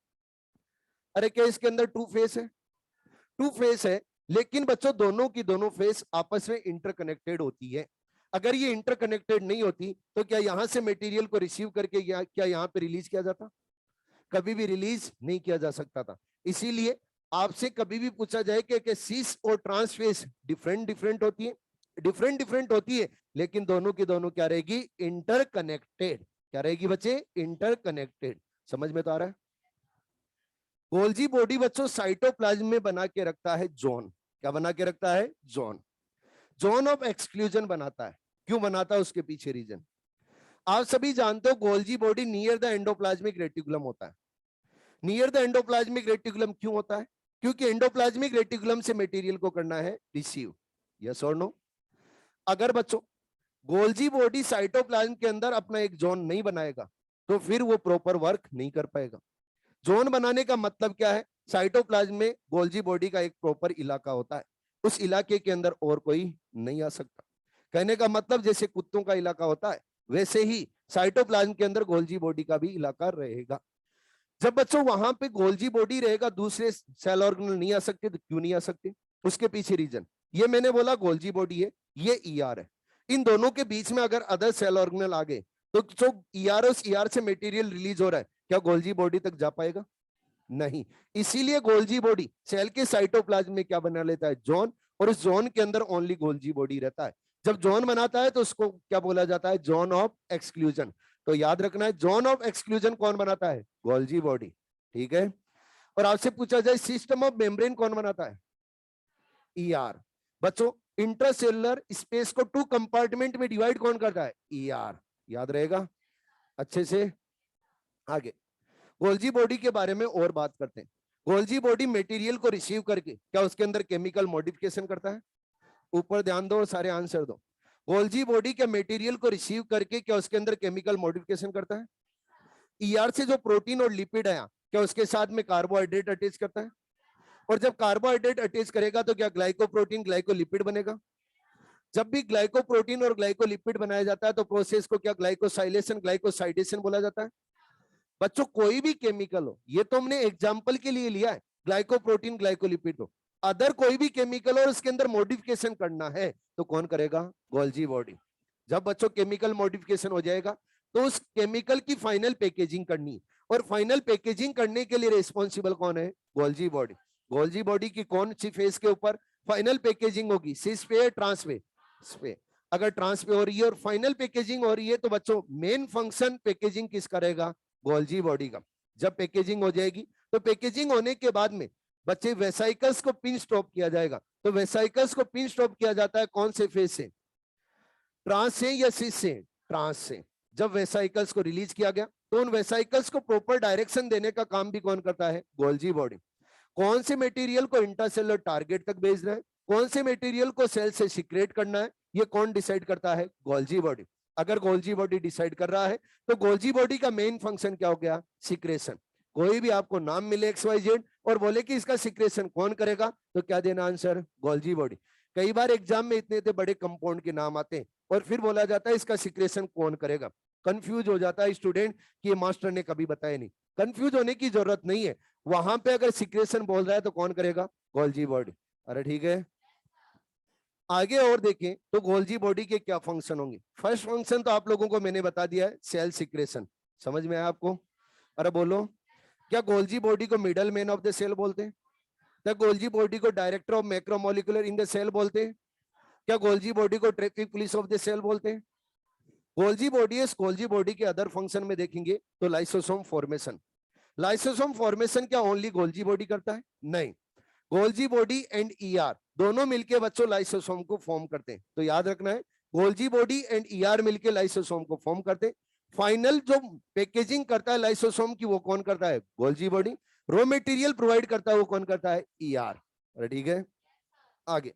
A: अरे क्या इसके अंदर 2 फेस है? 2 फेस है, लेकिन बच्चों दोनों की दोनों फेस आपस में इंटरकनेक्टेड होती है। अगर ये इंटरकनेक्टेड नहीं होती तो क्या यहां से मटेरियल को रिसीव करके क्या यहां पे रिलीज किया जाता? कभी भी रिलीज नहीं किया जा सकता था। इसीलिए आपसे कभी भी पूछा जाए कि सिस और ट्रांस फेस डिफरेंट डिफरेंट होती है, डिफरेंट डिफरेंट होती है, लेकिन दोनों की दोनों क्या रहेगी, इंटरकनेक्टेड। क्या रहेगी बच्चे, इंटरकनेक्टेड। समझ में तो आ रहा है? गोल्जी बॉडी बच्चों साइटोप्लाज्म में बना के रखता है जोन। क्या बना के रखता है, जोन। जोन ऑफ एक्सक्लूजन बनाता है। क्यों बनाता है, उसके पीछे रीजन। आप सभी जानते हो Golgi body near the endoplasmic reticulum होता है। नियर द एंडोप्लाज्मिक रेटिकुलम क्यों होता है, क्योंकि एंडोप्लाज्मिक रेटिकुलम से मटेरियल को करना है रिसीव। यस और नो? अगर बच्चों गोल्जी बॉडी साइटोप्लाज्म के अंदर अपना एक जोन नहीं बनाएगा तो फिर वो प्रॉपर वर्क नहीं कर पाएगा। जोन बनाने का मतलब क्या है? साइटोप्लाज्म में गोल्जी बॉडी का एक प्रॉपर इलाका होता है, उस इलाके के अंदर और कोई नहीं आ सकता। कहने का मतलब जैसे कुत्तों का इलाका होता है वैसे ही साइटोप्लाज्म के अंदर गोल्जी बॉडी का भी इलाका रहेगा। जब बच्चों वहां पे गोल्जी बॉडी रहेगा, दूसरे सेल ऑर्गेनल नहीं आ सकते। तो क्यों नहीं आ सकते? उसके पीछे रीजन ये मैंने बोला, गोल्जी बॉडी है, ये ईआर है। इन दोनों के बीच में अगर अदर सेल ऑर्गेनल आ गए तो जो ईआर उस ईआर से मटेरियल रिलीज हो रहा है, क्या गोल्जी बॉडी तक जा पाएगा? नहीं। इसीलिए गोल्जी बॉडी सेल के साइटोप्लाज्म में क्या बना लेता है? जोन, और उस जोन के अंदर ओनली गोल्जी बॉडी रहता है। जब जोन बनाता है तो उसको क्या बोला जाता है? Zone of exclusion. तो याद रखना है, जोन ऑफ एक्सक्लूजन कौन बनाता है? Golgi body. ठीक है। और आपसे पूछा जाए सिस्टम ऑफ मेम्ब्रेन कौन बनाता है? ईआर। बच्चों इंट्रासेलुलर स्पेस को 2 कंपार्टमेंट में डिवाइड कौन करता है? ईआर। याद रहेगा अच्छे से। आगे गोल्जी बॉडी के बारे में और बात करते हैं। गोल्जी बॉडी मटेरियल को रिसीव करके क्या उसके अंदर केमिकल मॉडिफिकेशन करता है? ऊपर ध्यान दो और सारे आंसर दो। गोल्जी बॉडी के मटेरियल को रिसीव करके क्या उसके अंदर केमिकल मॉडिफिकेशन करता है? ईआर से जो प्रोटीन और लिपिड आया क्या उसके साथ में कार्बोहाइड्रेट अटैच करता है? और जब कार्बोहाइड्रेट अटैच करेगा तो क्या ग्लाइकोप्रोटीन ग्लाइकोलिपिड बनेगा? जब भी ग्लाइकोप्रोटीन और ग्लाइकोलिपिड बनाया जाता है तो प्रोसेस को क्या ग्लाइकोसाइलेशन ग्लाइकोसाइडेशन बोला जाता है? बच्चों कोई भी केमिकल हो, ये तो हमने एग्जांपल के लिए लिया है, ग्लाइकोप्रोटीन ग्लाइकोलिपिड हो, अदर कोई भी केमिकल और उसके अंदर मॉडिफिकेशन करना है तो कौन करेगा? Golgi body. जब बच्चों केमिकल मॉडिफिकेशन हो जाएगा तो उस केमिकल की फाइनल पैकेजिंग करनी, और फाइनल पैकेजिंग करने के लिए रिस्पॉन्सिबल कौन है? Golgi body. गोल्जी बॉडी की कौन सी फेज के ऊपर फाइनल पैकेजिंग होगी? सिस पे, ट्रांस पे? अगर ट्रांस पे हो रही है और फाइनल पैकेजिंग हो रही है तो बच्चों मेन फंक्शन पैकेजिंग किसका रहेगा? गोल्जी बॉडी का। जब पैकेजिंग हो जाएगी तो पैकेजिंग होने के बाद में बच्चे वेसाइकल्स को पिन स्टॉप किया जाएगा। तो वेसाइकल्स को पिन स्टॉप किया जाता है कौन से फेज से? ट्रांस से या सिस से? ट्रांस से। जब वेसाइकल्स को रिलीज किया गया तो उन वेसाइकल्स को प्रॉपर डायरेक्शन देने का काम भी कौन करता है? Golgi body. कौन से मटेरियल को इंट्रासेलुलर टारगेट तक भेजना है, कौन से मटेरियल को सेल से सीक्रेट करना है, ये कौन डिसाइड करता है? Golgi body. अगर गोल्जी बॉडी डिसाइड कर रहा है तो गोल्जी बॉडी का मेन फंक्शन क्या हो गया? सिक्रेशन। कोई भी आपको नाम मिले XYZ और बोले कि इसका सिक्रेशन कौन करेगा तो क्या देना आंसर? Golgi body. कई बार एग्जाम में इतने इतने बड़े कंपाउंड के नाम आते हैं और फिर बोला जाता है इसका सिक्रेशन कौन करेगा। कंफ्यूज हो जाता है स्टूडेंट कि ये मास्टर ने कभी बताया नहीं। कंफ्यूज होने की जरूरत नहीं है, वहां पे अगर सिक्रेशन बोल रहा है तो कौन करेगा? Golgi body. अरे ठीक है। आगे और देखें तो गोल्जी बॉडी के क्या फंक्शन होंगे। फर्स्ट फंक्शन तो आप लोगों को मैंने बता दिया है, सेल सिक्रेशन। समझ में आया आपको? अरे बोलो, क्या गोल्जी बॉडी को middle man of the cell बोलते हैं? क्या गोल्जी बॉडी को director of macromolecular in the cell बोलते हैं? क्या गोल्जी बॉडी को traffic police of the cell बोलते हैं? गोल्जी बॉडी है। गोल्जी बॉडी के अदर फंक्शन में देखेंगे तो लाइसोसोम फॉर्मेशन। लाइसोसोम फॉर्मेशन क्या ओनली गोल्जी बॉडी करता है? नहीं। गोल्जी बॉडी एंड ईआर दोनों मिलके बच्चों लाइसोसोम को फॉर्म करते हैं। तो याद रखना है, गोल्जी बॉडी एंड ईआर मिलके लाइसोसोम को फॉर्म करते हैं। फाइनल जो पैकेजिंग करता है लाइसोसोम की वो कौन करता है? Golgi body. Raw material provide करता है वो कौन करता है? ईआर। ठीक है। आगे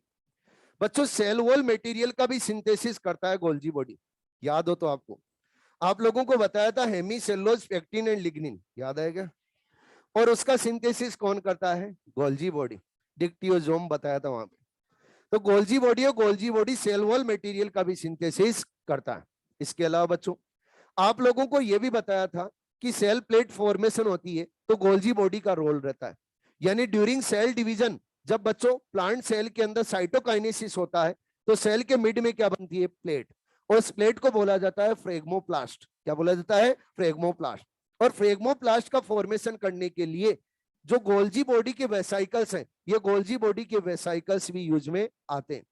A: बच्चों सेल वॉल मटेरियल का भी सिंथेसिस करता है गोल्जी बॉडी। याद हो तो आपको आप लोगों को बताया था हेमीसेलुलोज, पेक्टिन एंड लिग्निन, याद है क्या? और उसका सिंथेसिस कौन करता है? Golgi body. डिक्टियोसोम बताया था वहां पे। तो गोल्जी बॉडी और Golgi body cell wall material का भी सिंथेसिस करता है। इसके अलावा बच्चों आप लोगों को यह भी बताया था कि सेल प्लेट फॉर्मेशन होती है तो गोल्जी बॉडी का रोल रहता है। यानी ड्यूरिंग सेल डिवीजन जब बच्चों प्लांट सेल के अंदर साइटोकाइनेसिस होता है तो सेल के मिड में क्या बनती है? प्लेट। और उस प्लेट को बोला जाता है फ्रेगमोप्लास्ट। क्या बोला जाता है? फ्रेगमोप्लास्ट। और फ्रेगमोप्लास्ट का फॉर्मेशन करने के लिए जो गोल्जी बॉडी के वेसाइकल्स हैं, ये गोल्जी बॉडी के वेसाइकल्स भी यूज में आते हैं।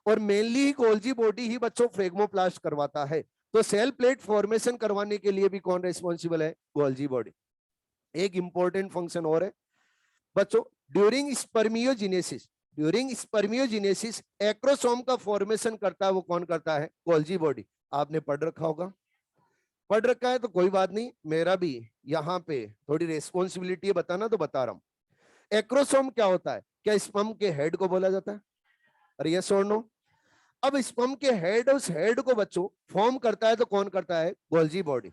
A: और मेनली गोल्जी बॉडी ही बच्चों फ्रेगमोप्लास्ट करवाता है। तो सेल प्लेट फॉर्मेशन करवाने के लिए भी कौन रिस्पॉन्सिबल है? Golgi body. एक इंपॉर्टेंट फंक्शन और है बच्चों, ड्यूरिंग स्पर्मियोजेनेसिस एक्रोसोम का फॉर्मेशन करता है वो कौन करता है? Golgi body. आपने पढ़ रखा होगा, पढ़ रखा है तो कोई बात नहीं, मेरा भी यहाँ पे थोड़ी रेस्पॉन्सिबिलिटी है बताना तो बता रहा हूं। एक्रोसोम क्या होता है? क्या स्पर्म के हेड को बोला जाता है? अरे यस और नो? अब स्पर्म के हेड, उस हेड को बच्चों फॉर्म करता है तो कौन करता है? Golgi body.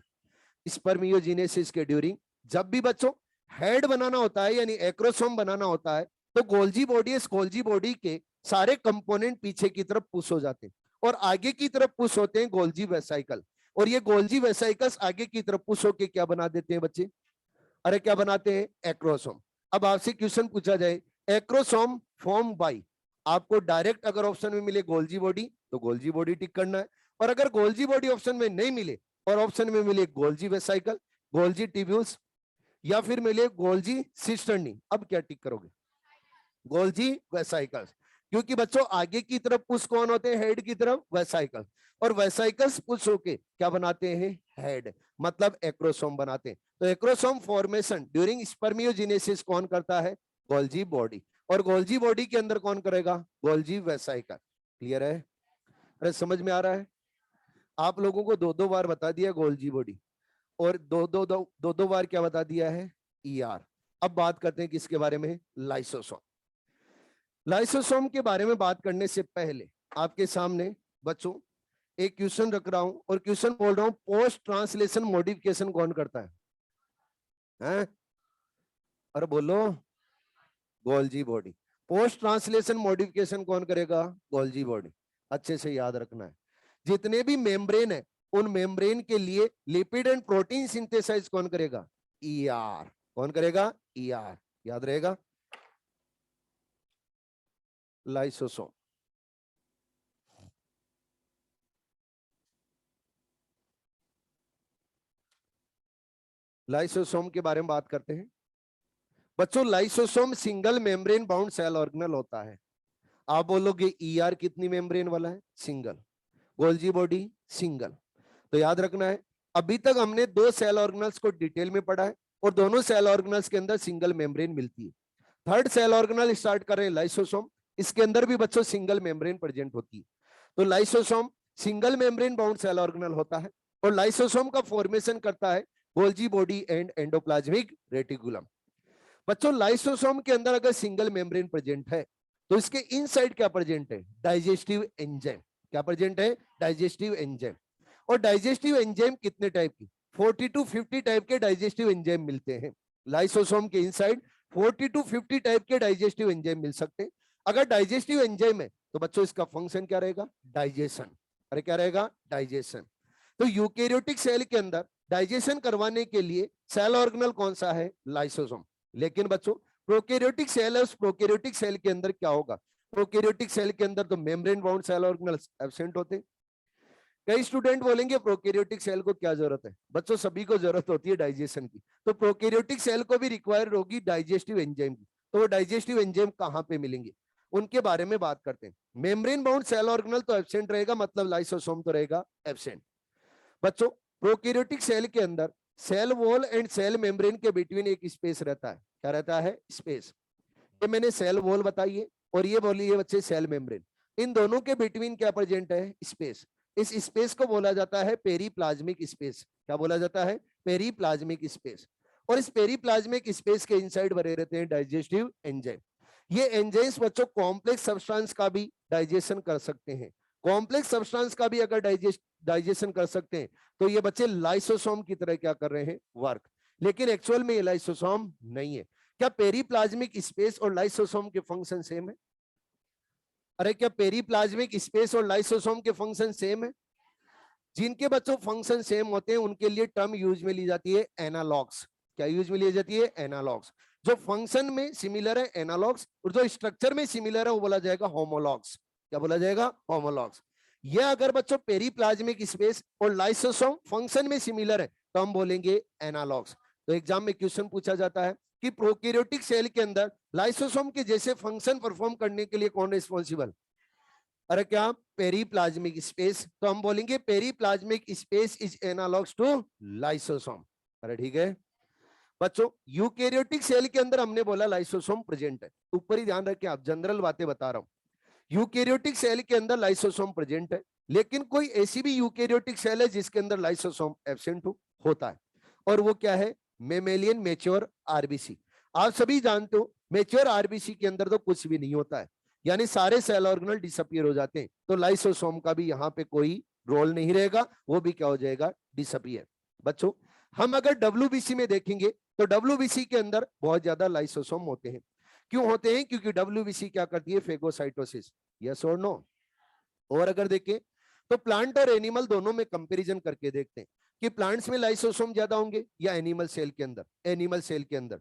A: स्पर्मियोजेनेसिस के ड्यूरिंग जब भी बच्चों हेड बनाना होता है यानी एक्रोसोम बनाना होता है तो गोल्जी बॉडी, इस गोल्जी बॉडी के सारे कंपोनेंट पीछे की तरफ पुश हो जाते हैं और आगे की तरफ पुश होते हैं गोल्जी वेसाइकल। और ये गोल्जी वेसाइकल्स आगे की तरफ पुश होके क्या बना देते हैं बच्चे? अरे क्या बनाते हैं? एक्रोसोम। अब आपसे क्वेश्चन पूछा जाए एक्रोसोम फॉर्म बाय, आपको डायरेक्ट अगर ऑप्शन में मिले गोल्जी बॉडी तो गोल्जी बॉडी टिक करना है, और अगर गोल्जी बॉडी ऑप्शन में नहीं मिले और ऑप्शन में मिले गोल्जी वेसाइकल, गोल्जी ट्यूब्यूल्स या फिर मिले गोल्जी सिस्टर्नी, अब क्या टिक करोगे? Golgi vesicles. क्योंकि बच्चों आगे की तरफ पुश कौन होते हैं? हेड की तरफ वेसाइकल, और वेसाइकल्स पुश होके क्या बनाते हैं? हेड, मतलब एक्रोसोम बनाते हैं। तो एक्रोसोम फॉर्मेशन ड्यूरिंग स्पर्मियोजेनेसिस कौन करता है? Golgi body. और गोल्जी बॉडी के अंदर कौन करेगा? Golgi vesicle. क्लियर है? अरे समझ में आ रहा है? आप लोगों को दो दो बार बता दिया गोल्जी बॉडी, और दो बार क्या बता दिया है? ईआर। अब बात करते हैं किसके बारे में? लाइसोसोम। लाइसोसोम के बारे में बात करने से पहले आपके सामने बच्चों एक क्वेश्चन रख रहा हूं, और क्वेश्चन बोल रहा हूं पोस्ट ट्रांसलेशन मॉडिफिकेशन कौन करता है? हैं? अरे बोलो। Golgi body. Post translation modification कौन करेगा? Golgi body. अच्छे से याद रखना है, जितने भी मेम्ब्रेन है उन मेम्ब्रेन के लिए लिपिड एंड प्रोटीन सिंथेसाइज कौन करेगा? ईआर। कौन करेगा? ईआर। याद रहेगा? लाइसोसोम। लाइसोसोम के बारे में बात करते हैं बच्चों। Lysosome single membrane bound cell organelle होता है। आप बोलोगे ईआर कितनी मेम्ब्रेन वाला है? सिंगल। Golgi body single. तो याद रखना है, अभी तक हमने दो सेल ऑर्गेनल्स को डिटेल में पढ़ा है और दोनों सेल ऑर्गेनल्स के अंदर सिंगल मेम्ब्रेन मिलती है। थर्ड सेल ऑर्गेनल स्टार्ट कर रहे हैं लाइसोसोम, इसके अंदर भी बच्चों सिंगल मेम्ब्रेन प्रेजेंट होती है। तो lysosome single membrane bound cell organelle होता है, और लाइसोसोम का फॉर्मेशन करता है Golgi body and endoplasmic reticulum. बच्चों लाइसोसोम के अंदर अगर सिंगल मेम्ब्रेन प्रेजेंट है तो इसके इनसाइड क्या प्रेजेंट है? Digestive enzyme. क्या प्रेजेंट है? Digestive enzyme. और डाइजेस्टिव एंजाइम कितने टाइप की? 40 to 50 टाइप के डाइजेस्टिव एंजाइम मिलते हैं लाइसोसोम के इनसाइड। 40 to 50 टाइप के डाइजेस्टिव एंजाइम मिल सकते हैं। अगर डाइजेस्टिव एंजाइम है तो बच्चों इसका फंक्शन क्या रहेगा? डाइजेशन। अरे क्या रहेगा? डाइजेशन। तो यूकेरियोटिक सेल के अंदर डाइजेशन करवाने के लिए सेल ऑर्गेनल कौन सा है? लाइसोसोम। लेकिन बच्चों प्रोकैरियोटिक सेल है, उस प्रोकैरियोटिक सेल के अंदर क्या होगा? प्रोकैरियोटिक सेल के अंदर तो membrane bound cell organelles absent होते हैं। कई स्टूडेंट बोलेंगे प्रोकैरियोटिक सेल को क्या जरूरत है? बच्चों सभी को जरूरत होती है डाइजेशन की, तो प्रोकैरियोटिक सेल को भी रिक्वायर होगी डाइजेस्टिव एंजाइम की। तो वो डाइजेस्टिव एंजाइम कहां पे मिलेंगे उनके बारे में बात करते हैं। मेम्ब्रेन बाउंड सेल ऑर्गेनल तो एब्सेंट रहेगा, मतलब लाइसोसोम तो रहेगा एब्सेंट। बच्चों प्रोकैरियोटिक सेल के अंदर cell wall and cell membrane के बिटवीन एक स्पेस रहता है। क्या रहता है? स्पेस। ये मैंने सेल वॉल बताई है और ये बोली है बच्चे सेल मेम्ब्रेन। इन दोनों के बिटवीन क्या प्रेजेंट है? स्पेस। इस स्पेस को बोला जाता है पेरीप्लाज्मिक स्पेस। क्या बोला जाता है? Periplasmic space. और इस पेरीप्लाज्मिक स्पेस के इनसाइड भरे रहते हैं डाइजेस्टिव एंजाइम। ये एंजाइम्स बच्चों कॉम्प्लेक्स सब्सटेंस का भी डाइजेशन कर सकते हैं। कॉम्प्लेक्स सब्सटेंस का भी अगर डाइजेशन कर सकते हैं तो ये बच्चे लाइसोसोम की तरह क्या कर रहे हैं? वर्क। लेकिन एक्चुअल में ये लाइसोसोम नहीं है। क्या पेरीप्लाज्मिक स्पेस और लाइसोसोम के फंक्शन सेम है? अरे क्या पेरीप्लाज्मिक स्पेस और लाइसोसोम के फंक्शन सेम है? जिनके बच्चों फंक्शन सेम होते हैं उनके लिए टर्म यूज में ली जाती है एनालॉग्स। क्या यूज में ली जाती है? एनालॉग्स। जो फंक्शन में सिमिलर है एनालॉग्स, और जो स्ट्रक्चर में सिमिलर है वो बोला जाएगा होमोलॉग्स। क्या बोला जाएगा? होमोलॉग्स। ये अगर बच्चों पेरीप्लाज्मिक स्पेस और लाइसोसोम फंक्शन में सिमिलर है तो हम बोलेंगे एनालॉग्स। तो एग्जाम में क्वेश्चन पूछा जाता है कि प्रोकैरियोटिक सेल के अंदर लाइसोसोम के जैसे फंक्शन परफॉर्म करने के लिए कौन रिस्पॉन्सिबल? अरे क्या? Periplasmic space. तो हम बोलेंगे periplasmic space is analogs to lysosome. अरे ठीक है बच्चों, यूकेरियोटिक सेल के अंदर हमने बोला लाइसोसोम प्रेजेंट है, ऊपर ही ध्यान रखें, आप जनरल बातें बता रहा हूं। यूकेरियोटिक सेल के अंदर लाइसोसोम प्रेजेंट है, लेकिन कोई ऐसी भी यूकेरियोटिक सेल है जिसके अंदर लाइसोसोम एब्सेंट होता है, और वो क्या है? Mammalian mature RBC. आप सभी जानते हो मेच्योर आरबीसी के अंदर तो कुछ भी नहीं होता है, यानी सारे सेल ऑर्गेनल डिसअपियर हो जाते हैं। तो लाइसोसोम का भी यहाँ पे कोई रोल नहीं रहेगा, वो भी क्या हो जाएगा, डिसअपियर। बच्चों हम अगर डब्ल्यूबीसी में देखेंगे तो डब्ल्यूबीसी के अंदर बहुत ज्यादा लाइसोसोम होते हैं। क्यों होते हैं? क्योंकि डब्ल्यूबीसी क्या करती है, फेगोसाइटोसिस। यस और नो? और अगर देखें तो प्लांट और एनिमल दोनों में कंपैरिजन करके देखते हैं कि प्लांट्स में लाइसोसोम ज्यादा होंगे या एनिमल सेल के अंदर। एनिमल सेल के अंदर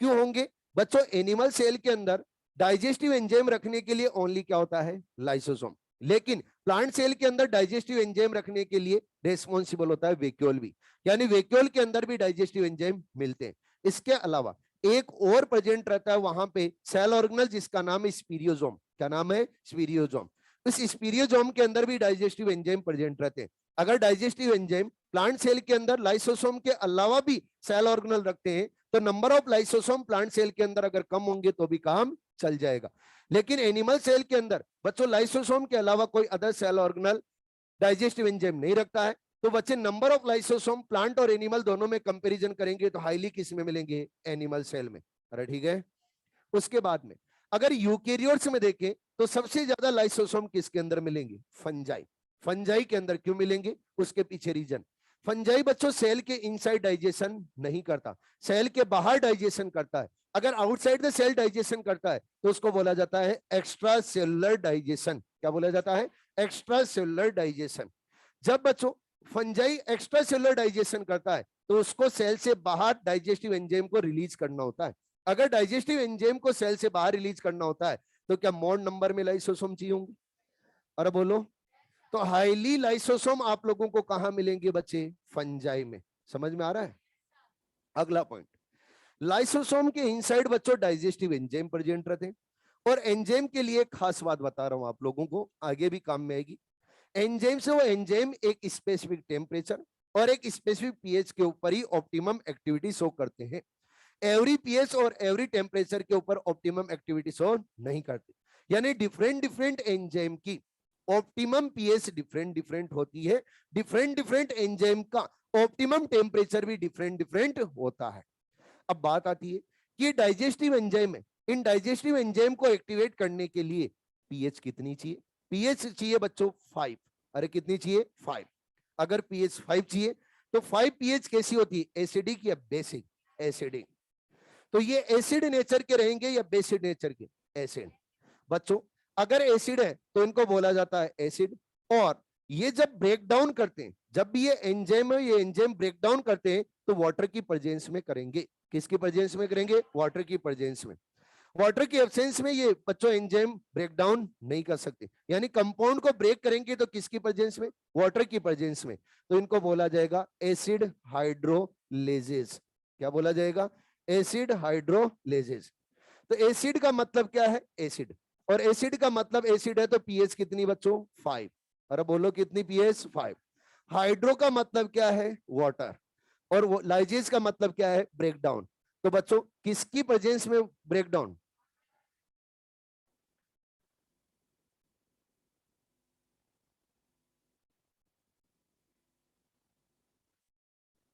A: क्यों होंगे बच्चों? एनिमल सेल के अंदर डाइजेस्टिव एंजाइम रखने के लिए ओनली क्या होता है, लाइसोसोम। लेकिन प्लांट सेल के अंदर डाइजेस्टिव एंजाइम रखने के लिए रेस्पॉन्सिबल होता है वेक्यूल भी, यानी वेक्यूल के अंदर भी डाइजेस्टिव एंजाइम मिलते हैं। इसके अलावा एक और प्रेजेंट रहता है वहां पे सेल ऑर्गेनल, जिसका नाम है स्पीरियोजोम। क्या नाम है? स्पीरियोजोम। इस स्पीरियोजोम के अंदर भी डाइजेस्टिव एंजाइम प्रेजेंट रहते हैं। अगर डाइजेस्टिव एंजाइम प्लांट सेल के अंदर लाइसोसोम के अलावा भी सेल ऑर्गेनल रखते हैं तो number of lysosome plant cell के अंदर अगर कम होंगे तो भी काम चल जाएगा। लेकिन एनिमल सेल के अंदर बच्चों लाइसोसोम के अलावा कोई other cell organelle digestive enzyme नहीं रखता है, तो बच्चे नंबर ऑफ लाइसोसोम प्लांट और एनिमल दोनों में कंपैरिजन करेंगे तो हाईली किस में मिलेंगे, एनिमल सेल में। अरे ठीक है। उसके बाद में अगर यूकेरियोट्स में देखें तो सबसे ज्यादा लाइसोसोम किसके अंदर मिलेंगे, फंजाई। फंजाई के अंदर क्यों मिलेंगे, उसके पीछे रीजन। फंजाई बच्चों सेल के इनसाइड डाइजेशन नहीं करता, सेल के बाहर डाइजेशन करता है। अगर आउटसाइड द सेल डाइजेशन करता है तो उसको बोला जाता है एक्स्ट्रा सेलुलर डाइजेशन। क्या बोला जाता है? Extra cellular digestion. जब बच्चों फंजाई एक्स्ट्रा सेलुलर डाइजेशन करता है तो उसको सेल से बाहर डाइजेस्टिव एंजाइम को रिलीज करना होता है। अगर डाइजेस्टिव एंजाइम को सेल से बाहर रिलीज करना होता है तो क्या मोड नंबर में लाइसोसोम चाहिए होंगे? अरे बोलो। तो हाईली लाइसोसोम आप लोगों को कहां मिलेंगे बच्चे, फंजाई में। समझ में आ रहा है? अगला पॉइंट, लाइसोसोम के इनसाइड बच्चों डाइजेस्टिव एंजाइम प्रेजेंट रहते हैं। और एंजाइम के लिए खास बात बता रहा हूं आप लोगों को, आगे भी काम में आएगी। एंजाइम से वो एंजाइम एक स्पेसिफिक टेम्परेचर और एक स्पेसिफिक पीएच के ऊपर ही ऑप्टिमम एक्टिविटी शो करते हैं। एवरी पीएच और एवरी टेम्परेचर के ऊपर ऑप्टिमम एक्टिविटी शो नहीं करते। यानी डिफरेंट डिफरेंट एंजाइम की ऑप्टिमम पीएच डिफरेंट डिफरेंट होती है। डिफरेंट डिफरेंट एंजाइम का ऑप्टिमम टेम्परेचर भी डिफरेंट डिफरेंट होता है। अब बात आती है कि डाइजेस्टिव एंजाइम है, इन डाइजेस्टिव एंजाइम को एक्टिवेट करने के लिए पीएच कितनी चाहिए? पीएच चाहिए बच्चों 5। अरे कितनी चाहिए? 5। अगर पीएच 5 चाहिए तो 5 पीएच कैसी होती है, एसिडिक या बेसिक? एसिडिक। तो ये एसिड नेचर के रहेंगे या बेसिड नेचर के? एसिड। बच्चों अगर एसिड है तो इनको बोला जाता है एसिड। और ये जब ब्रेक डाउन करते हैं, जब भी ये एंजाइम है, ये एंजाइम ब्रेक डाउन करते हैं तो वाटर की प्रेजेंस में करेंगे। किसकी प्रेजेंस में करेंगे? वाटर की प्रेजेंस में। वाटर की एब्सेंस में ये बच्चों एंजाइम ब्रेक डाउन नहीं कर सकते, यानी कंपाउंड को ब्रेक करेंगे तो किसकी प्रेजेंस में? वाटर की प्रेजेंस में। तो इनको बोला जाएगा एसिड हाइड्रोलेजेस। क्या बोला जाएगा? Acid hydrolases. तो एसिड का मतलब क्या है? एसिड। और एसिड का मतलब एसिड है तो पीएच कितनी बच्चों? 5। अरे बोलो कितनी? पीएच 5। हाइड्रो का मतलब क्या है? वाटर। और लाइजेस का मतलब क्या है? ब्रेकडाउन। तो बच्चों किसकी प्रेजेंस में ब्रेकडाउन?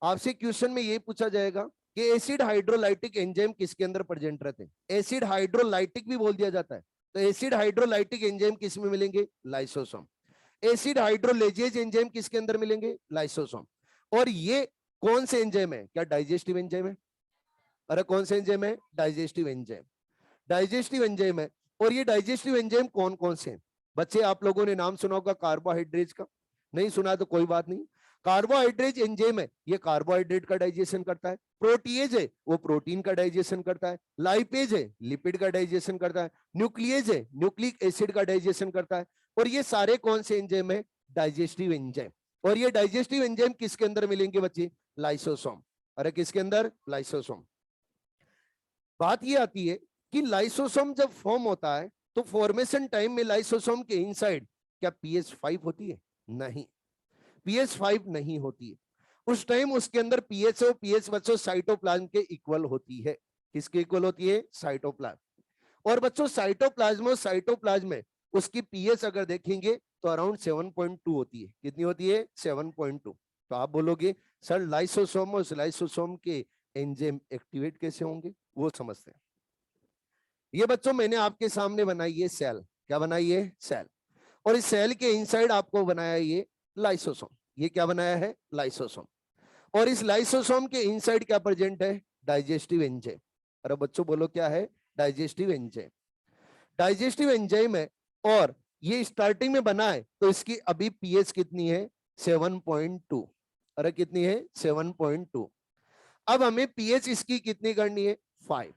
A: आपसे क्वेश्चन में ये पूछा जाएगा कि एसिड हाइड्रोलाइटिक एंजाइम किसके अंदर प्रेजेंट रहते हैं? एसिड हाइड्रोलाइटिक भी बोल दिया जाता है। तो एसिड हाइड्रोलाइटिक एंजाइम किस में मिलेंगे? लाइसोसोम। एसिड हाइड्रोलेजेज एंजाइम किसके अंदर मिलेंगे? लाइसोसोम। और ये कौन से एंजाइम है? क्या डाइजेस्टिव एंजाइम है? अरे कौन से एंजाइम है? Digestive enzyme. डाइजेस्टिव एंजाइम है। और ये डाइजेस्टिव एंजाइम कौन कौन से हैं? बच्चे आप लोगों ने नाम सुना होगा कार्बोहाइड्रेट का, नहीं सुना तो कोई बात नहीं। कार्बोहाइड्रेट एंजाइम है, ये कार्बोहाइड्रेट का डाइजेशन करता है। प्रोटीएज है, वो प्रोटीन का डाइजेशन करता है। लाइपेज है, लिपिड का डाइजेशन करता है। न्यूक्लियेज है, न्यूक्लिक एसिड का डाइजेशन करता है। और ये सारे कौन से एंजाइम है? Digestive enzyme. और ये डाइजेस्टिव एंजाइम किसके अंदर मिलेंगे बच्चे? लाइसोसोम। अरे किसके अंदर? लाइसोसोम। बात ये आती है कि लाइसोसोम जब फॉर्म होता है तो फॉर्मेशन टाइम में लाइसोसोम के इनसाइड क्या पीएच 5 होती है? नहीं, पीएच 5 नहीं होती है। उस टाइम उसके अंदर पीएच और पीएच बच्चों साइटोप्लाज्म के इक्वल होती है। किसके इक्वल होती है? साइटोप्लाज्म। और बच्चों साइटोप्लाज्म और साइटोप्लाज्म में उसकी पीएच अगर देखेंगे तो अराउंड 7.2 होती है। कितनी होती है? 7.2। तो आप बोलोगे सर लाइसोसोम और लाइसोसोम के एंजाइम एक्टिवेट कैसे होंगे? वो समझते हैं। ये बच्चों मैंने आपके सामने बनाई है सेल। क्या बनाई है? सेल। और इस सेल के इनसाइड आपको बनाया ये लाइसोसोम। ये क्या बनाया है? लाइसोसोम। और इस लाइसोसोम के इनसाइड क्या प्रेजेंट है? Digestive enzyme. अरे बच्चों बोलो क्या है? Digestive enzyme. डाइजेस्टिव एंजाइम है। और ये स्टार्टिंग में बना है तो इसकी अभी पीएच कितनी है? 7.2। अरे कितनी है? 7.2। अब हमें पीएच इसकी कितनी करनी है? 5।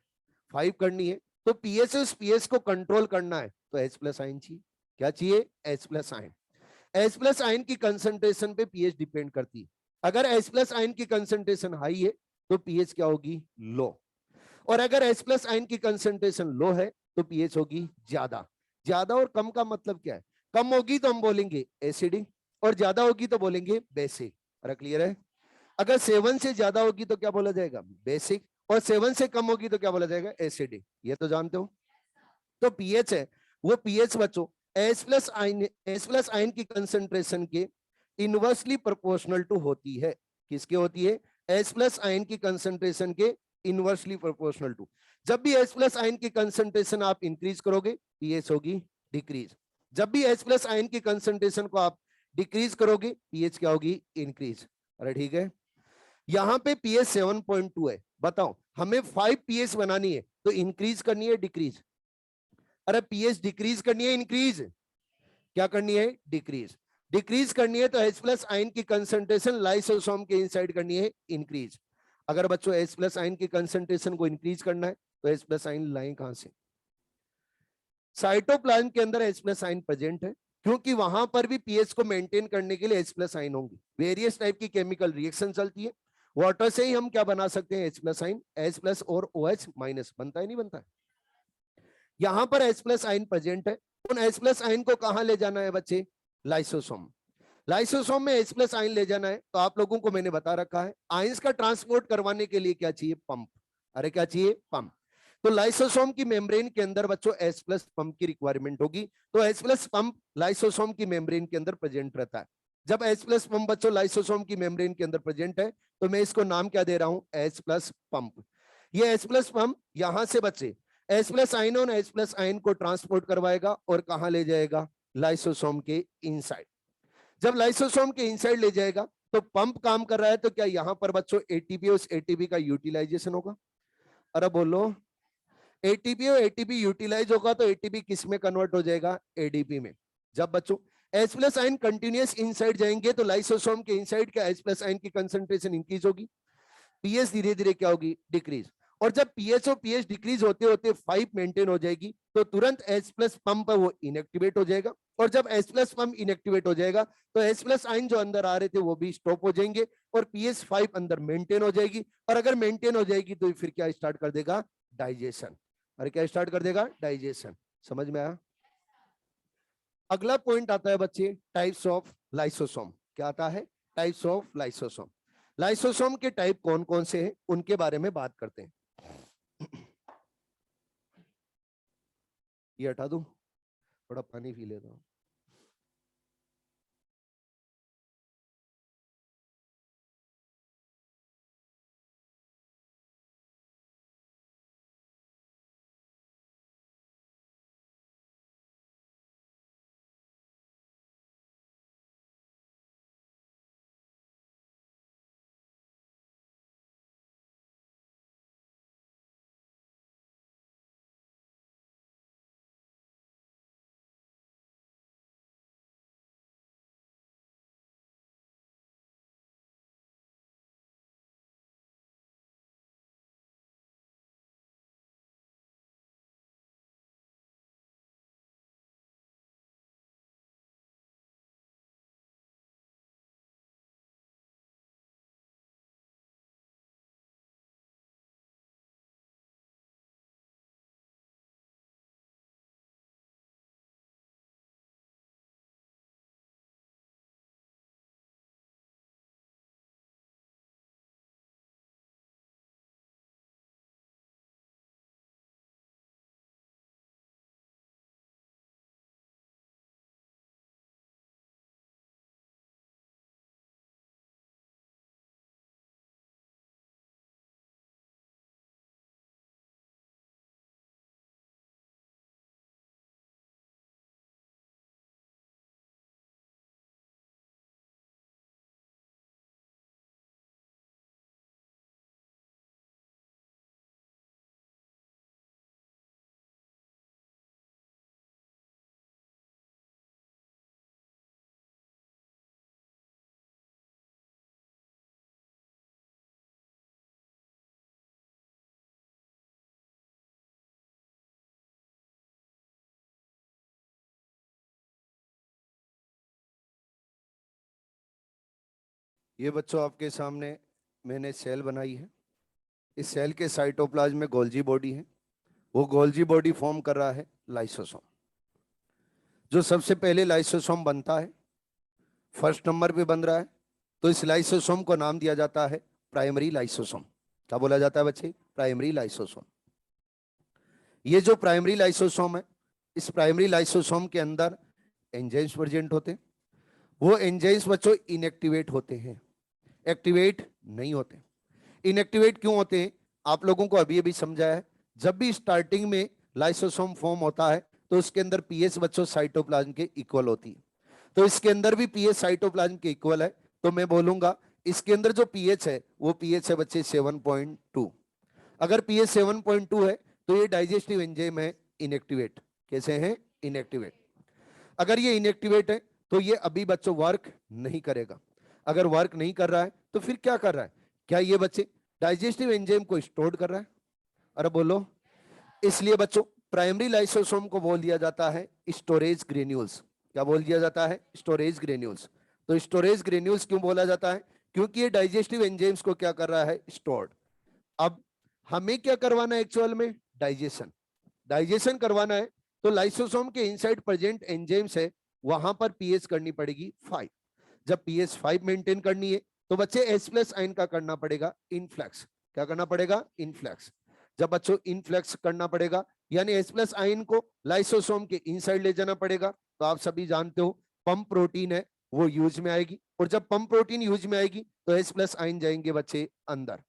A: 5 करनी है। तो पीएच, उस पीएच को कंट्रोल करना है तो H प्लस आयन चाहिए। क्या चाहिए? H plus ion. H plus ion की कंसंट्रेशन पे पीएच डिपेंड करती है। अगर H प्लस आयन की कंसंट्रेशन हाई है तो पीएच क्या होगी? लो। और अगर H प्लस आयन की कंसंट्रेशन लो है तो पीएच होगी ज्यादा। ज्यादा और कम का मतलब क्या है? कम होगी तो हम बोलेंगे एसिडिक, और ज्यादा होगी तो बोलेंगे बेसिक। अरे क्लियर है? अगर 7 से ज्यादा होगी तो क्या बोला जाएगा? बेसिक। और 7 से कम होगी तो क्या बोला जाएगा? एसिडिक। ये तो जानते हो। तो पीएच है, वो पीएच बच्चों एच प्लस आयन की कंसेंट्रेशन के इनवर्सली प्रोपोर्शनल टू होती है। किसके होती है? एच प्लस आयन की कंसेंट्रेशन के इनवर्सली प्रोपोर्शनल टू। जब भी एच प्लस आयन की कंसेंट्रेशन आप इंक्रीज करोगे पीएच होगी डिक्रीज। जब भी एच प्लस आयन की कंसेंट्रेशन को आप डिक्रीज करोगे पीएच क्या होगी? इंक्रीज। अरे ठीक है। यहां पे पीएच 7.2 है। बताओ हमें 5 पीएच बनानी है तो इंक्रीज करनी है डिक्रीज? अरे पीएच डिक्रीज करनी है इंक्रीज? क्या करनी है? डिक्रीज। डिक्रीज करनी है तो H प्लस आयन की कंसंट्रेशन लाइसोसोम के इनसाइड करनी है इंक्रीज। अगर बच्चों H प्लस आयन की कंसंट्रेशन को इंक्रीज करना है तो H प्लस आयन लाएं कहां से? साइटोप्लाज्म के अंदर H प्लस आयन प्रेजेंट है, क्योंकि वहां पर भी पीएच को मेंटेन करने के लिए H प्लस आयन होंगी। वेरियस टाइप की केमिकल रिएक्शन चलती है। वाटर से ही हम क्या बना सकते हैं? H plus ion. H plus और OH माइनस बनता है नहीं बनता है? यहां पर H प्लस आयन प्रेजेंट है। उन H प्लस आयन को कहां ले जाना है बच्चे? लाइसोसोम। लाइसोसोम में H प्लस आयन ले जाना है तो आप लोगों को मैंने बता रखा है आयंस का ट्रांसपोर्ट करवाने के लिए क्या चाहिए? पंप। अरे क्या चाहिए? पंप। तो लाइसोसोम की मेम्ब्रेन के अंदर बच्चों H प्लस पंप की रिक्वायरमेंट होगी। तो H प्लस पंप लाइसोसोम की मेम्ब्रेन के अंदर प्रेजेंट रहता है। जब H प्लस पंप बच्चों लाइसोसोम की मेम्ब्रेन के अंदर प्रेजेंट है तो मैं इसको नाम क्या दे रहा हूं? H plus pump. ये H प्लस पंप यहां से बच्चे H प्लस आयन और H प्लस आयन को ट्रांसपोर्ट करवाएगा और कहां ले जाएगा? लाइसोसोम के इनसाइड। जब लाइसोसोम के इनसाइड ले जाएगा तो पंप काम कर रहा है तो क्या यहां पर बच्चों एटीपी, उस एटीपी का यूटिलाइजेशन होगा? अरे बोलो। एटीपी और एटीपी यूटिलाइज होगा तो एटीपी किस में कन्वर्ट हो जाएगा? एडीपी में। जब बच्चों H plus ion continuous inside जाएंगे तो लाइसोसोम के इनसाइड क्या H प्लस आयन की कंसंट्रेशन इंक्रीज होगी, पीएच धीरे धीरे क्या होगी? डिक्रीज। और जब पीएच और पीएच डिक्रीज होते होते 5 मेंटेन हो जाएगी तो तुरंत H प्लस पंप वो इनएक्टिवेट हो जाएगा। और जब H प्लस पंप इनएक्टिवेट हो जाएगा तो H प्लस आइन जो अंदर आ रहे थे वो भी स्टॉप हो जाएंगे और पीएच 5 अंदर मेंटेन हो जाएगी। और अगर मेंटेन हो जाएगी तो फिर क्या स्टार्ट कर देगा? डाइजेशन। अरे क्या स्टार्ट कर देगा? डाइजेशन। समझ में आया? अगला पॉइंट आता है बच्चे टाइप्स ऑफ लाइसोसोम। क्या आता है? Types of lysosome. लाइसोसोम के टाइप कौन कौन से हैं उनके बारे में बात करते हैं। ये हटा दूं? थोड़ा पानी पी लेता हूं। ये बच्चों आपके सामने मैंने सेल बनाई है। इस सेल के साइटोप्लाज्म में गोल्जी बॉडी है। वो गोल्जी बॉडी फॉर्म कर रहा है लाइसोसोम। जो सबसे पहले लाइसोसोम बनता है, फर्स्ट नंबर पे बन रहा है, तो इस लाइसोसोम को नाम दिया जाता है प्राइमरी लाइसोसोम। क्या बोला जाता है बच्चे? Primary lysosome. ये जो प्राइमरी लाइसोसोम है, इस प्राइमरी लाइसोसोम के अंदर एंजाइम्स प्रेजेंट होते हैं। वो एंजाइम्स बच्चों इनएक्टिवेट होते हैं, एक्टिवेट नहीं होते। इनएक्टिवेट क्यों होते हैं? आप लोगों को अभी अभी समझाया है। जब भी स्टार्टिंग में लाइसोसोम फॉर्म होता है तो उसके अंदर पीएच बच्चों साइटोप्लाज्म के इक्वल होती है। तो इसके अंदर भी पीएच साइटोप्लाज्म के इक्वल है। तो मैं बोलूंगा इसके अंदर जो पीएच है वो पीएच है बच्चे 7.2। अगर पीएच 7.2 है तो ये डाइजेस्टिव एंजाइम है इनएक्टिवेट। कैसे हैं? इनएक्टिवेट। अगर ये इनएक्टिवेट है तो ये अभी बच्चों वर्क नहीं करेगा। अगर वर्क नहीं कर रहा है तो फिर क्या कर रहा है? क्या ये बच्चे डाइजेस्टिव एंजाइम को स्टोर कर रहा है? अरे बोलो। इसलिए बच्चों प्राइमरी लाइसोसोम को बोल दिया जाता है स्टोरेज ग्रेन्यूल्स। क्या बोल दिया जाता है? Storage granules. तो स्टोरेज ग्रेन्यूल्स क्यों बोला जाता है? क्योंकि ये डाइजेस्टिव एंजाइम्स को क्या कर रहा है? स्टोर्ड। अब हमें क्या करवाना है एक्चुअल में? डाइजेशन। डाइजेशन करवाना है तो लाइसोसोम के इनसाइड प्रेजेंट एंजाइम्स है, वहां पर पीएच करनी पड़ेगी 5। जब पीएच 5 मेंटेन करनी है तो बच्चे H प्लस आयन का करना पड़ेगा इनफ्लक्स। क्या करना पड़ेगा? इनफ्लक्स। जब बच्चों इनफ्लक्स करना पड़ेगा यानी H प्लस आयन को लाइसोसोम के इनसाइड ले जाना पड़ेगा, तो आप सभी जानते हो पंप प्रोटीन है वो यूज में आएगी, और जब पंप प्रोटीन यूज में आएगी तो H प्लस आयन जाएंगे बच्चे अंदर।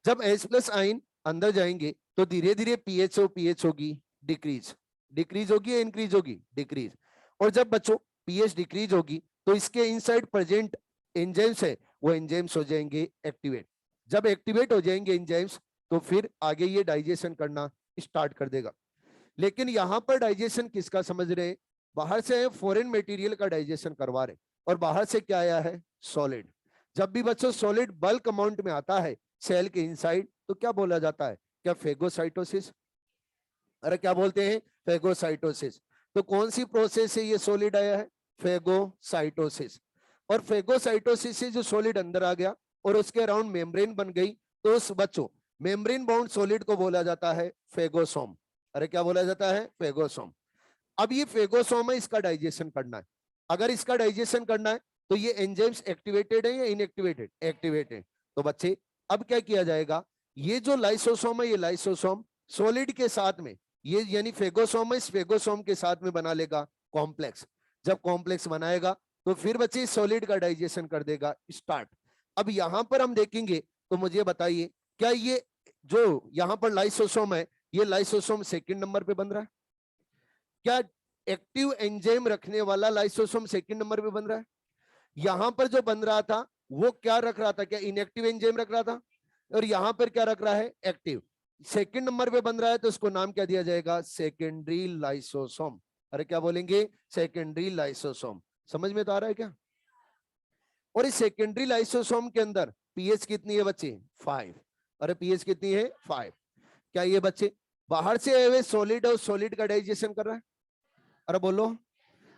A: जब H प्लस आयन अंदर जाएंगे तो धीरे धीरे पीएच होगी डिक्रीज। डिक्रीज होगी या इंक्रीज होगी? डिक्रीज। और जब बच्चों पीएच डिक्रीज होगी तो इसके इनसाइड प्रेजेंट एंजाइम्स है वो एंजाइम्स हो जाएंगे एक्टिवेट। जब एक्टिवेट हो जाएंगे एंजाइम्स तो फिर आगे ये डाइजेशन करना स्टार्ट कर देगा। लेकिन यहां पर डाइजेशन किसका समझ रहे हैं? बाहर से फॉरेन मटेरियल का डाइजेशन करवा रहे, और बाहर से क्या आया है? सॉलिड। जब भी बच्चों सॉलिड बल्क अमाउंट में आता है सेल के इनसाइड तो क्या बोला जाता है? क्या फेगोसाइटोसिस? अरे क्या बोलते हैं? फेगोसाइटोसिस। तो कौन सी प्रोसेस से ये सॉलिड आया है? फेगोसाइटोसिस। और फेगोसाइटोसिस से जो सॉलिड अंदर आ गया और उसके अराउंड मेम्ब्रेन बन गई, तो उस बच्चों मेम्ब्रेन बाउंड सॉलिड को बोला जाता है फेगोसोम। अरे क्या बोला जाता है? फेगोसोम। अब ये फेगोसोम है, इसका डाइजेशन करना है। अगर इसका डाइजेशन करना है तो ये एंजाइम्स एक्टिवेटेड है या इनएक्टिवेटेड? एक्टिवेटेड। तो बच्चे अब क्या किया जाएगा? ये जो लाइसोसोम है ये लाइसोसोम सॉलिड के साथ में, ये यानी फेगोसोम है, इस फेगोसोम के साथ में बना लेगा कॉम्प्लेक्स। जब कॉम्प्लेक्स बनाएगा तो फिर बच्चे सॉलिड का डाइजेशन कर देगा स्टार्ट। अब यहां पर हम देखेंगे तो मुझे बताइए, क्या ये जो यहां पर लाइसोसोम है ये लाइसोसोम सेकंड नंबर पे बन रहा है? क्या एक्टिव एंजाइम रखने वाला लाइसोसोम सेकंड नंबर पे बन रहा है? यहां पर जो बन रहा था वो क्या रख रहा था? क्या इनएक्टिव एंजाइम रख रहा था? और यहां पर क्या रख रहा है? एक्टिव। सेकंड नंबर पे बन रहा है तो उसको नाम क्या दिया जाएगा? Secondary lysosome. अरे क्या बोलेंगे? Secondary lysosome. समझ में तो आ रहा है क्या? और इस सेकेंडरी लाइसोसोम के अंदर पीएच कितनी है बच्चे? 5। अरे पीएच कितनी है? 5। क्या ये बच्चे बाहर से आए हुए सॉलिड और सॉलिड का डाइजेशन कर रहा है? अरे बोलो।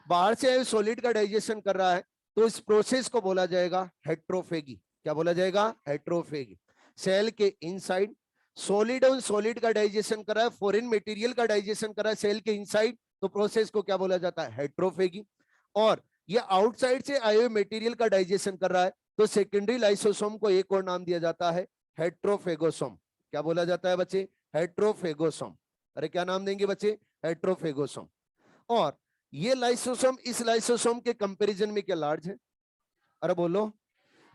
A: बाहर से आए सॉलिड का डाइजेशन कर रहा है तो इस प्रोसेस को बोला जाएगा हेट्रोफेगी। क्या बोला जाएगा? हेट्रोफेगी। सेल के इनसाइड सॉलिड और सॉलिड का डाइजेशन कर रहा है, फॉरेन मटेरियल का डाइजेशन कर रहा है सेल के इनसाइड, तो प्रोसेस को क्या बोला जाता है? हेट्रोफेगी। और ये आउटसाइड से आए हुए मटेरियल का डाइजेशन कर रहा है तो सेकेंडरी लाइसोसोम को एक और नाम दिया जाता है हेट्रोफेगोसोम। क्या बोला जाता है बच्चे? हेट्रोफेगोसोम। अरे क्या नाम देंगे बच्चे? हेट्रोफेगोसोम। और ये लाइसोसोम इस लाइसोसोम के कंपैरिजन में क्या लार्ज है? अरे बोलो।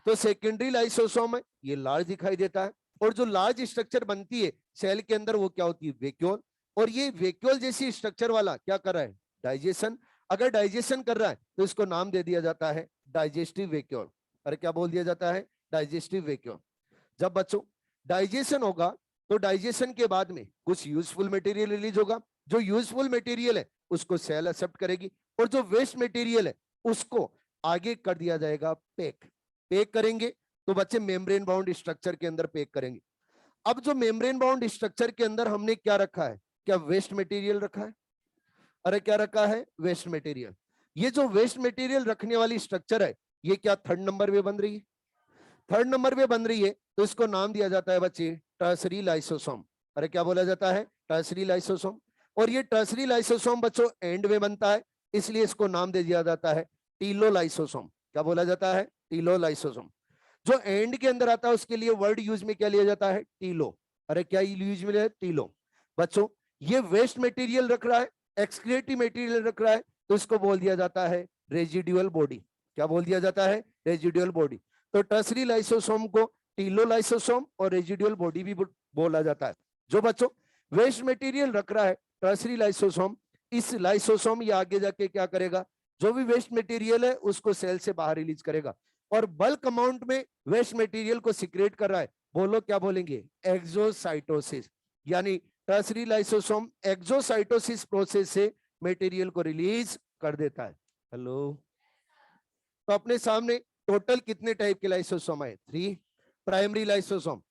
A: तो सेकेंडरी लाइसोसोम है ये लार्ज दिखाई देता है, और जो लार्ज स्ट्रक्चर बनती है सेल के अंदर वो क्या होती है? वैक्यूल। और ये वैक्यूल जैसी स्ट्रक्चर वाला क्या कर रहा है? डाइजेशन। अगर डाइजेशन कर रहा है तो इसको नाम दे दिया जाता है डाइजेस्टिव वैक्यूल। अरे क्या बोल दिया जाता है? Digestive vacuole. जब बच्चों डाइजेशन होगा तो डाइजेशन के बाद में कुछ यूजफुल मटेरियल रिलीज होगा। जो यूजफुल मटेरियल है उसको सेल एक्सेप्ट करेगी, और जो वेस्ट मटेरियल है उसको आगे कर दिया जाएगा पैक। पैक करेंगे तो बच्चे मेम्ब्रेन बाउंड स्ट्रक्चर के अंदर पैक करेंगे। अब जो मेम्ब्रेन बाउंड स्ट्रक्चर के अंदर हमने क्या रखा है? क्या वेस्ट मटेरियल रखा है? अरे क्या रखा है? Waste material. ये जो वेस्ट मटेरियल रखने वाली स्ट्रक्चर है ये क्या थर्ड नंबर पे बन रही है? थर्ड नंबर पे बन रही है तो इसको नाम दिया जाता है बच्चे टर्सरी लाइसोसोम। अरे क्या बोला जाता है? Tertiary lysosome. और ये टर्सरी लाइसोसोम बच्चों एंड में बनता है, इसलिए इसको नाम दे दिया जाता है टीलोलाइसोसोम। क्या बोला जाता है? टीलोलाइसोसोम। जो एंड के अंदर आता है उसके लिए वर्ड यूज में क्या लिया जाता है? टीलो। अरे क्या यूज में है? टीलो। बच्चों ये वेस्ट मटेरियल रख रहा है, एक्सक्रीटिव मटेरियल रख रहा है, तो इसको बोल दिया जाता है रेजिडुअल बॉडी। क्या बोल दिया जाता है? Residual body. तो टर्सरी लाइसोसोम को टीलोलाइसोसोम और रेजिडुअल बॉडी भी बोला जाता है। जो बच्चों वेस्ट मटेरियल रख रहा है टर्सरी लाइसोसोम, इस लाइसोसोम ये आगे जाके क्या करेगा? जो भी वेस्ट मटेरियल है उसको सेल से बाहर रिलीज करेगा और बल्क अमाउंट में वेस्ट मटेरियल को सिक्रेट कर रहा है। बोलो क्या बोलेंगे? एक्सोसाइटोसिस। यानी टर्सरी लाइसोसोम एक्सोसाइटोसिस प्रोसेस से मटेरियल को रिलीज कर देता है। हेलो, तो अपने सामने टोटल कितने टाइप के लाइसोसोम है? 3। प्राइमरी लाइसोसोम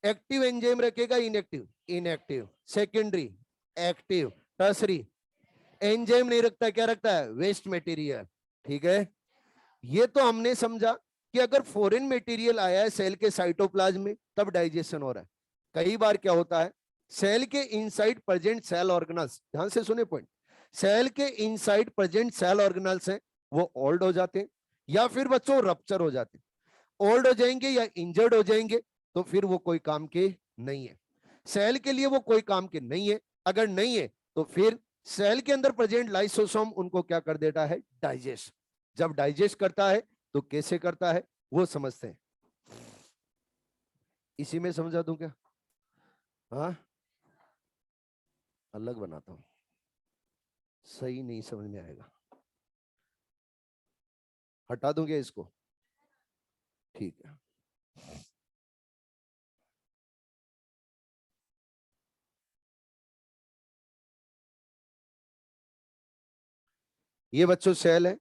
A: एक्टिव एंजाइम रखेगा, inactive? Inactive. Secondary active. Tertiary enzyme नहीं रखता, क्या रखता है? Waste material. ठीक है, ये तो हमने समझा कि अगर फॉरेन मटेरियल आया है सेल के साइटोप्लाज्म में तब डाइजेशन हो रहा है। कई बार क्या होता है, सेल के इनसाइड प्रेजेंट सेल ऑर्गेनल्स, ध्यान से सुने पॉइंट, सेल के इनसाइड प्रेजेंट सेल ऑर्गेनल्स हैं वो ओल्ड हो जाते हैं या फिर बच्चों रप्चर हो जाते हैं। ओल्ड हो जाएंगे या इंजर्ड हो जाएंगे तो फिर वो कोई काम के नहीं है, सेल के लिए वो कोई काम के नहीं है। अगर नहीं है तो फिर सेल के अंदर प्रेजेंट लाइसोसोम उनको क्या कर देता है? डाइजेस्ट। जब डाइजेस्ट करता है तो कैसे करता है वो समझते हैं। इसी में समझा दूं क्या? हाँ, अलग बनाता हूं, सही नहीं समझ में आएगा, हटा दूंगे इसको? ठीक है। ये बच्चों सेल है,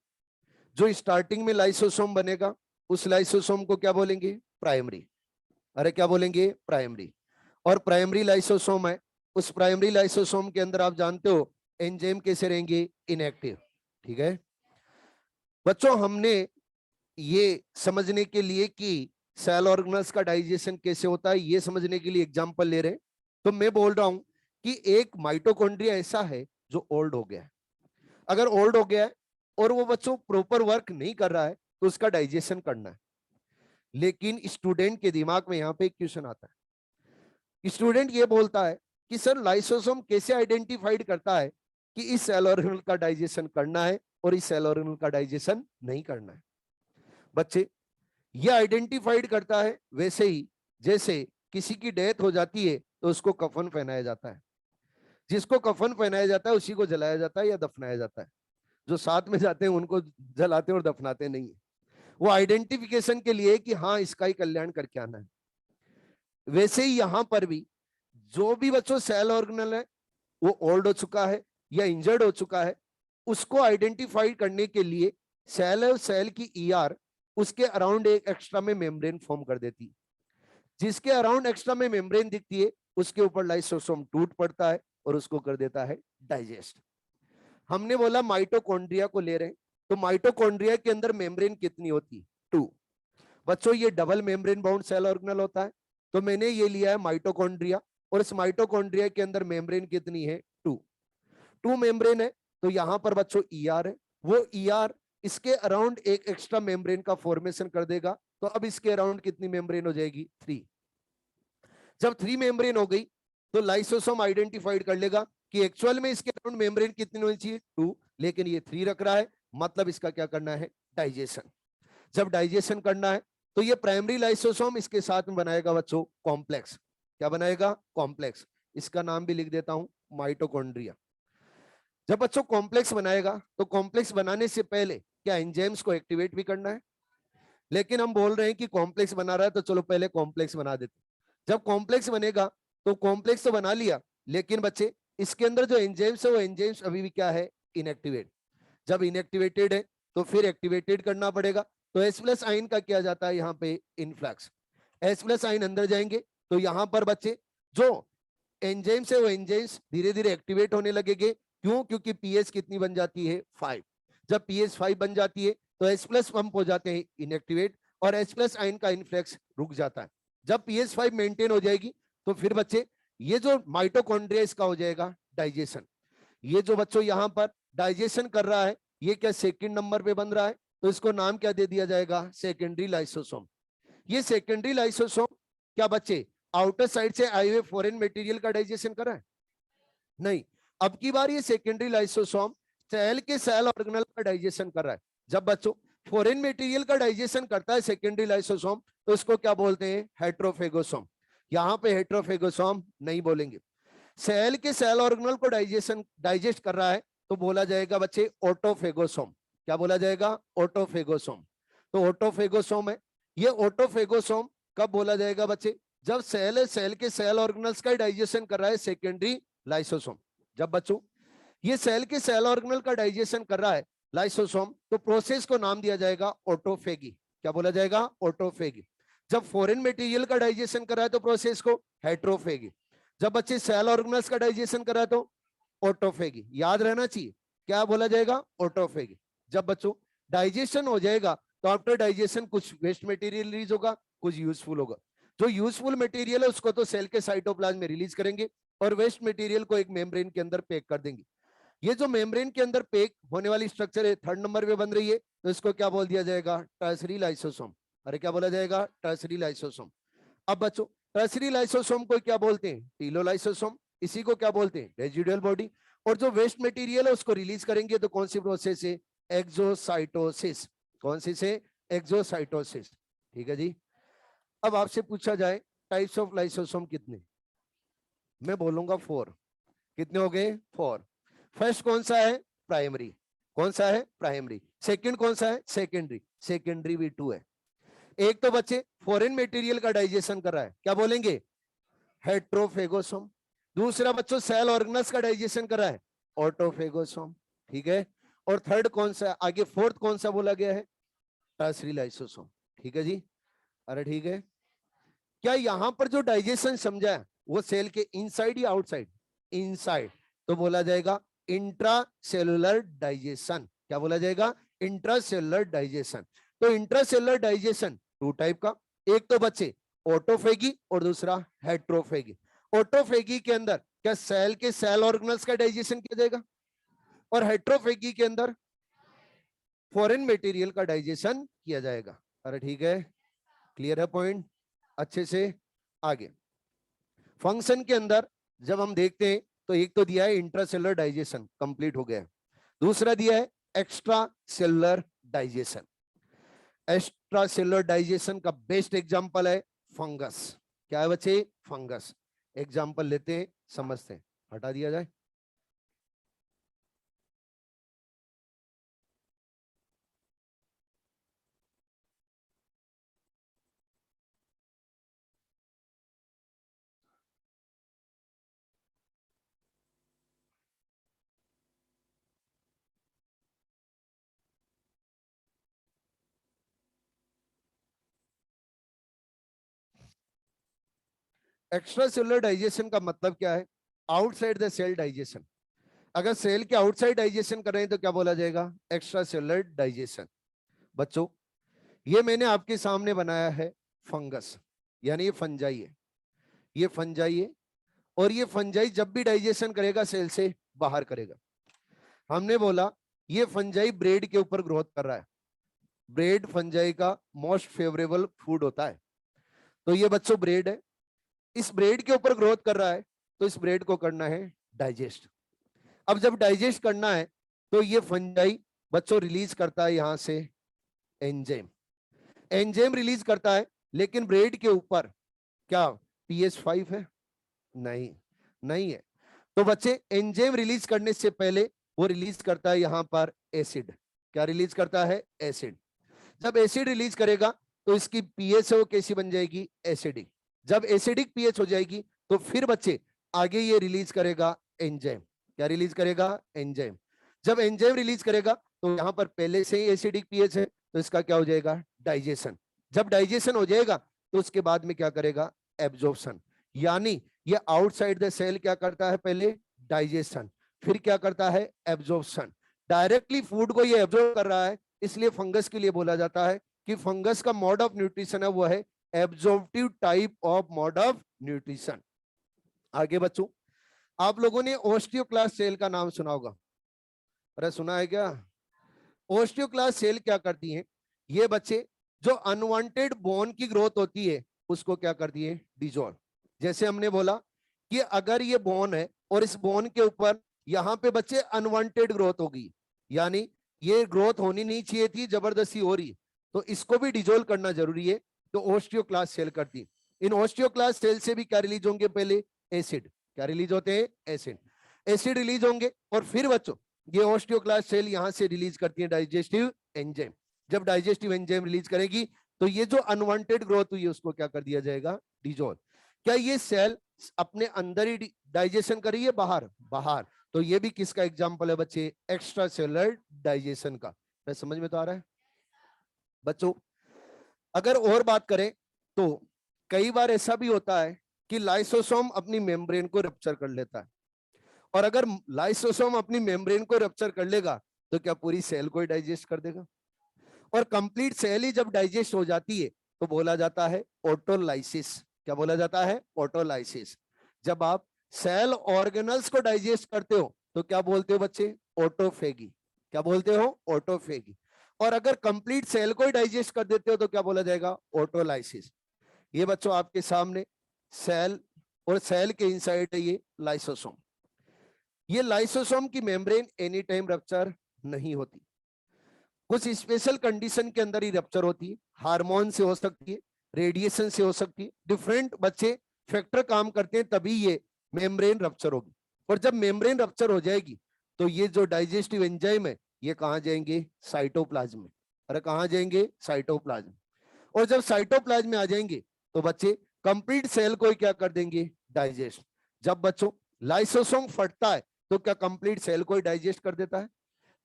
A: जो स्टार्टिंग में लाइसोसोम बनेगा उस लाइसोसोम को क्या बोलेंगे? प्राइमरी। अरे क्या बोलेंगे? प्राइमरी। और प्राइमरी लाइसोसोम है, उस प्राइमरी लाइसोसोम के अंदर आप जानते हो एंजाइम कैसे रहेंगे? इनएक्टिव। ठीक है बच्चों, हमने ये समझने के लिए कि सेल ऑर्गेनल्स का डाइजेशन कैसे होता है ये समझने के लिए एग्जांपल ले रहे हैं। तो मैं बोल रहा हूं कि एक माइटोकॉन्ड्रिया ऐसा है जो ओल्ड हो गया है। अगर ओल्ड हो गया है और वो बच्चों प्रॉपर वर्क नहीं कर रहा है तो उसका डाइजेशन करना है। लेकिन स्टूडेंट के दिमाग में यहाँ पे एक क्वेश्चन आता है, स्टूडेंट ये बोलता है कि सर लाइसोसोम कैसे आइडेंटिफाइड करता है कि इस सेल ऑर्गेनल का डाइजेशन करना है और इस सेल ऑर्गेनल का डाइजेशन नहीं करना है? बच्चे ये आइडेंटिफाइड करता है वैसे ही जैसे किसी की डेथ हो जाती है तो उसको कफन पहनाया जाता है, जिसको कफन पहनाया जाता है उसी को जलाया जाता है या दफनाया जाता है। जो साथ में जाते हैं उनको जलाते और दफनाते नहीं है। वो आइडेंटिफिकेशन के लिए कि हाँ इसका ही कल्याण करके आना है। वैसे ही यहां पर भी जो भी बच्चों सेल ऑर्गेनल है वो ओल्ड हो चुका है या इंजर्ड हो चुका है, उसको आइडेंटिफाई करने के लिए सेल है, सेल की ईआर उसके अराउंड एक एक्स्ट्रा में मेम्ब्रेन फॉर्म कर देती है। जिसके अराउंड एक्स्ट्रा में मेम्ब्रेन दिखती है उसके ऊपर लाइसोसोम टूट पड़ता है और उसको कर देता है डाइजेस्ट। हमने बोला माइटोकॉन्ड्रिया को ले रहे हैं, तो माइटोकॉन्ड्रिया के अंदर मेम्ब्रेन कितनी होती है? 2। बच्चों ये double membrane bound cell organelle होता है, तो मैंने ये लिया है माइटोकॉन्ड्रिया और इस माइटोकॉन्ड्रिया के अंदर मेम्ब्रेन कितनी है? 2 मेम्ब्रेन है। तो यहां पर बच्चों ईआर है, वो ईआर इसके अराउंड एक एक्स्ट्रा मेम्ब्रेन का फॉर्मेशन कर देगा, तो अब इसके अराउंड कितनी मेम्ब्रेन हो जाएगी? 3। जब 3 मेम्ब्रेन हो गई तो लाइसोसोम आइडेंटिफाइड कर लेगा कि एक्चुअल में इसके अराउंड मेम्ब्रेन कितनी होनी चाहिए? 2, लेकिन ये 3 रख रहा है, मतलब इसका क्या करना है? डाइजेशन। जब डाइजेशन करना है तो ये प्राइमरी लाइसोसोम इसके साथ में बनाएगा बच्चों कॉम्प्लेक्स। क्या बनाएगा? कॉम्प्लेक्स। इसका नाम भी लिख देता हूं माइटोकॉन्ड्रिया। जब बच्चों कॉम्प्लेक्स बनाएगा तो कॉम्प्लेक्स बनाने से पहले क्या एंजाइम्स को एक्टिवेट भी करना है? लेकिन हम बोल रहे हैं कि कॉम्प्लेक्स बना रहा है तो चलो पहले कॉम्प्लेक्स बना देते। जब कॉम्प्लेक्स बनेगा तो कॉम्प्लेक्स तो बना लिया, लेकिन बच्चे इसके अंदर जो एंजाइम्स है वो एंजाइम्स अभी भी क्या है? इनएक्टिवेट। जब इनएक्टिवेटेड है तो फिर एक्टिवेटेड करना पड़ेगा। तो H प्लस आइन का किया जाता है यहाँ पे इनफ्लक्स। H प्लस आइन अंदर जाएंगे तो यहाँ पर बच्चे जो एंजाइम्स है वो एंजाइम्स धीरे धीरे एक्टिवेट होने लगेंगे। क्यों? क्योंकि पीएच कितनी बन जाती है? 5। जब पीएच 5 बन जाती है तो H प्लस पंप हो जाते हैं इनएक्टिवेट और H+ आयन का इनफ्लक्स रुक जाता है। जब pH 5 मेंटेन हो जाएगी तो फिर बच्चे ये जो माइटोकॉन्ड्रिया इसका हो जाएगा डाइजेशन। ये जो बच्चों यहां पर डाइजेशन कर रहा है ये क्या सेकंड नंबर पे बन रहा है, तो इसको नाम क्या दे दिया जाएगा, सेकेंडरी लाइसोसोम। ये सेकेंडरी लाइसोसोम क्या बच्चे आउटर साइड से आए हुए फॉरेन मटेरियल का डाइजेशन कर रहा है? नहीं। अब की बार ये सेकेंडरी लाइसोसोम सेल के सेल ऑर्गेनल का डाइजेशन कर रहा है। जब बच्चों फॉरेन मटेरियल का डाइजेशन करता है सेकेंडरी लाइसोसोम तो इसको क्या बोलते हैं, हेट्रोफेगोसोम। यहां पे हेट्रोफेगोसोम नहीं बोलेंगे। सेल के सेल ऑर्गेनल को डाइजेस्ट कर रहा है तो बोला जाएगा बच्चे ऑटोफेगोसोम। क्या बोला जाएगा, ऑटोफेगोसोम। तो ऑटोफेगोसोम है। ये ऑटोफेगोसोम कब बोला जाएगा बच्चे, जब सेल के सेल ऑर्गेनल्स का डाइजेशन कर रहा है सेकेंडरी लाइसोसोम। जब बच्चों ये सेल के सेल ऑर्गेनल का डाइजेशन कर रहा है लाइसोसोम तो प्रोसेस को नाम दिया जाएगा ऑटोफेगी। क्या बोला जाएगा, ऑटोफेगी। जब फॉरेन मटेरियल का डाइजेशन कर रहा है तो प्रोसेस को हेट्रोफेगी। जब बच्चे सेल ऑर्गेनल्स का डाइजेशन कर रहा है तो ऑटोफेगी। याद रहना चाहिए क्या बोला जाएगा, ऑटोफेगी। जब बच्चों डाइजेशन हो जाएगा तो आफ्टर डाइजेशन कुछ वेस्ट मटेरियल रिलीज होगा, कुछ यूजफुल होगा। जो यूजफुल मटेरियल है उसको तो सेल के साइटोप्लाज्म में रिलीज करेंगे और वेस्ट मटेरियल को एक मेम्ब्रेन के अंदर पैक कर देंगे। ये जो मेम्ब्रेन के अंदर पैक होने वाली स्ट्रक्चर है थर्ड नंबर पे बन रही है तो इसको क्या बोल दिया जाएगा, टर्सरी लाइसोसोम। अरे क्या बोला जाएगा, टर्सरी लाइसोसोम। अब बच्चों टर्सरी लाइसोसोम को क्या बोलते हैं, टीलोलाइसोसोम। इसी को क्या बोलते हैं, रेजिडुअल बॉडी। और जो वेस्ट मटेरियल है उसको रिलीज करेंगे तो कौन सी प्रोसेस है, एक्सोसाइटोसिस। कौन सी से, एक्सोसाइटोसिस। ठीक है जी। अब आपसे पूछा जाए टाइप्स ऑफ लाइसोसोम कितने, मैं बोलूंगा 4। कितने हो गए, 4। फर्स्ट कौन सा है, प्राइमरी। कौन सा है, प्राइमरी। सेकंड कौन सा है, सेकेंडरी। सेकेंडरी भी 2 है। एक तो बच्चे फॉरेन मटेरियल का डाइजेशन कर रहा है, क्या बोलेंगे, हेट्रोफेगोसोम। दूसरा बच्चों सेल ऑर्गेनल्स का डाइजेशन कर रहा है, ऑटोफेगोसोम। ठीक है। और थर्ड कौन सा, आगे फोर्थ कौन सा बोला गया है, टर्सरी लाइसोसोम। ठीक है जी। अरे ठीक है। क्या यहां पर जो डाइजेशन समझा है वो सेल के इनसाइड या आउटसाइड, इनसाइड। तो बोला जाएगा इंट्रासेलुलर डाइजेशन। क्या बोला जाएगा, इंट्रासेलुलर डाइजेशन। तो इंट्रासेलुलर डाइजेशन 2 टाइप का, एक तो बच्चे ऑटोफेगी और दूसरा हेट्रोफेगी। ऑटोफेगी के अंदर क्या सेल के सेल ऑर्गेनल्स का डाइजेशन किया जाएगा और हेट्रोफेगी के अंदर फॉरेन मटेरियल का डाइजेशन किया जाएगा। अरे ठीक है, क्लियर है पॉइंट अच्छे से। आगे फंक्शन के अंदर जब हम देखते हैं तो एक तो दिया है इंट्रासेलुलर डाइजेशन, कंप्लीट हो गया। दूसरा दिया है extra cellular digestion. Extra cellular digestion का बेस्ट एग्जांपल है फंगस। क्या है बच्चे, फंगस। एग्जांपल लेते हैं, समझते हैं। हटा दिया जाए। एक्स्ट्रा सेलुलर डाइजेशन का मतलब क्या है, आउटसाइड द सेल डाइजेशन। अगर सेल के आउटसाइड डाइजेशन कर रहे हैं तो क्या बोला जाएगा, एक्स्ट्रा सेलुलर डाइजेशन। बच्चों ये मैंने आपके सामने बनाया है फंगस, यानी ये फंजाई है। ये फंजाई है और ये फंजाई जब भी डाइजेशन करेगा सेल से बाहर करेगा। हमने बोला ये फंजाई ब्रेड के ऊपर ग्रोथ कर रहा है। ब्रेड फंजाई का मोस्ट फेवरेबल फूड होता है। तो ये बच्चों ब्रेड है, इस ब्रेड के ऊपर ग्रोथ कर रहा है तो इस ब्रेड को करना है डाइजेस्ट। अब जब डाइजेस्ट करना है तो ये फंजाई बच्चों रिलीज करता है यहां से एंजाइम। एंजाइम रिलीज करता है, लेकिन ब्रेड के ऊपर क्या pH 5 है, नहीं, नहीं है। तो बच्चे एंजाइम रिलीज करने से पहले वो रिलीज करता है यहां पर एसिड। क्या रिलीज करता है, एसिड। जब एसिड रिलीज करेगा तो इसकी pH है वो कैसी बन जाएगी, एसिडिक। जब एसिडिक pH हो जाएगी तो फिर बच्चे आगे ये रिलीज करेगा एंजाइम। क्या रिलीज करेगा, एंजाइम। जब एंजाइम रिलीज करेगा तो यहां पर पहले से ही एसिडिक pH है तो इसका क्या हो जाएगा, डाइजेशन। जब डाइजेशन हो जाएगा तो उसके बाद में क्या करेगा, एब्जॉर्प्शन। यानी ये आउटसाइड द सेल क्या करता है, पहले डाइजेशन, फिर क्या करता है, एब्जॉर्प्शन। डायरेक्टली फूड को ये एब्जॉर्ब कर रहा है, इसलिए फंगस के लिए बोला जाता है कि फंगस का मोड ऑफ न्यूट्रिशन है वो है absorptive type of mode of nutrition. आगे बच्चों, आप लोगों ने ओस्टियोक्लास्ट सेल का नाम सुना होगा, अरे सुना है क्या? ओस्टियोक्लास्ट सेल क्या करती हैं? ये बच्चे जो अनवांटेड बोन की ग्रोथ होती है उसको क्या करती है? डिजोल्व। जैसे हमने बोला कि अगर ये बोन है और इस बोन के ऊपर यहाँ पे बच्चे अनवांटेड ग्रोथ होगी, यानी ये ग्रोथ होनी नहीं चाहिए थी, जबरदस्ती हो रही, तो इसको भी डिजोल्व करना जरूरी है, तो ओस्टियोक्लास्ट सेल करती। इन ओस्टियोक्लास्ट सेल से भी क्या रिलीज होंगे? पहले एसिड। क्या रिलीज होते हैं? एसिड। एसिड रिलीज होंगे और फिर बच्चों ये ओस्टियोक्लास्ट सेल यहां से रिलीज करती है डाइजेस्टिव एंजाइम। जब डाइजेस्टिव एंजाइम रिलीज करेगी तो ये जो अनवांटेड ग्रोथ हुई है उसको क्या कर दिया जाएगा? डिजोल्व। क्या ये सेल अपने अंदर ही डाइजेशन करी है बाहर? बाहर। तो ये भी किसका एग्जांपल है बच्चे? एक्स्ट्रा सेलुलर डाइजेशन का। समझ में तो आ रहा है बच्चों? अगर और बात करें तो कई बार ऐसा भी होता है कि लाइसोसोम अपनी मेम्ब्रेन को रप्चर कर लेता है, और अगर लाइसोसोम अपनी मेम्ब्रेन को रप्चर कर लेगा तो क्या पूरी सेल को ही डाइजेस्ट कर देगा? और कंप्लीट सेल ही जब डाइजेस्ट हो जाती है तो बोला जाता है ऑटोलाइसिस। क्या बोला जाता है? ऑटोलाइसिस। जब आप सेल ऑर्गेनल्स को डाइजेस्ट करते हो तो क्या बोलते हो बच्चे? ऑटोफेगी। क्या बोलते हो? ऑटोफेगी। और अगर कंप्लीट सेल को ही डाइजेस्ट कर देते हो तो क्या बोला जाएगा? ऑटोलाइसिस। ये बच्चों आपके सामने सेल, और सेल के इनसाइड है ये लाइसोसोम। ये लाइसोसोम की मेम्ब्रेन एनी टाइम रप्चर नहीं होती, कुछ स्पेशल कंडीशन के अंदर ही रप्चर होती है। हार्मोन से हो सकती है, रेडिएशन से हो सकती है, डिफरेंट बच्चे फैक्टर काम करते हैं तभी ये मेम्ब्रेन रप्चर होगी। और जब मेम्ब्रेन रप्चर हो जाएगी तो ये जो डाइजेस्टिव एंजाइम है ये कहां जाएंगे? साइटोप्लाज्म में। अरे कहां जाएंगे? साइटोप्लाज्म। और जब साइटोप्लाज्म में आ जाएंगे तो बच्चे कंप्लीट सेल को ही क्या कर देंगे? डाइजेस्ट। जब बच्चों लाइसोसोम फटता है तो क्या कंप्लीट सेल को ही डाइजेस्ट कर देता है?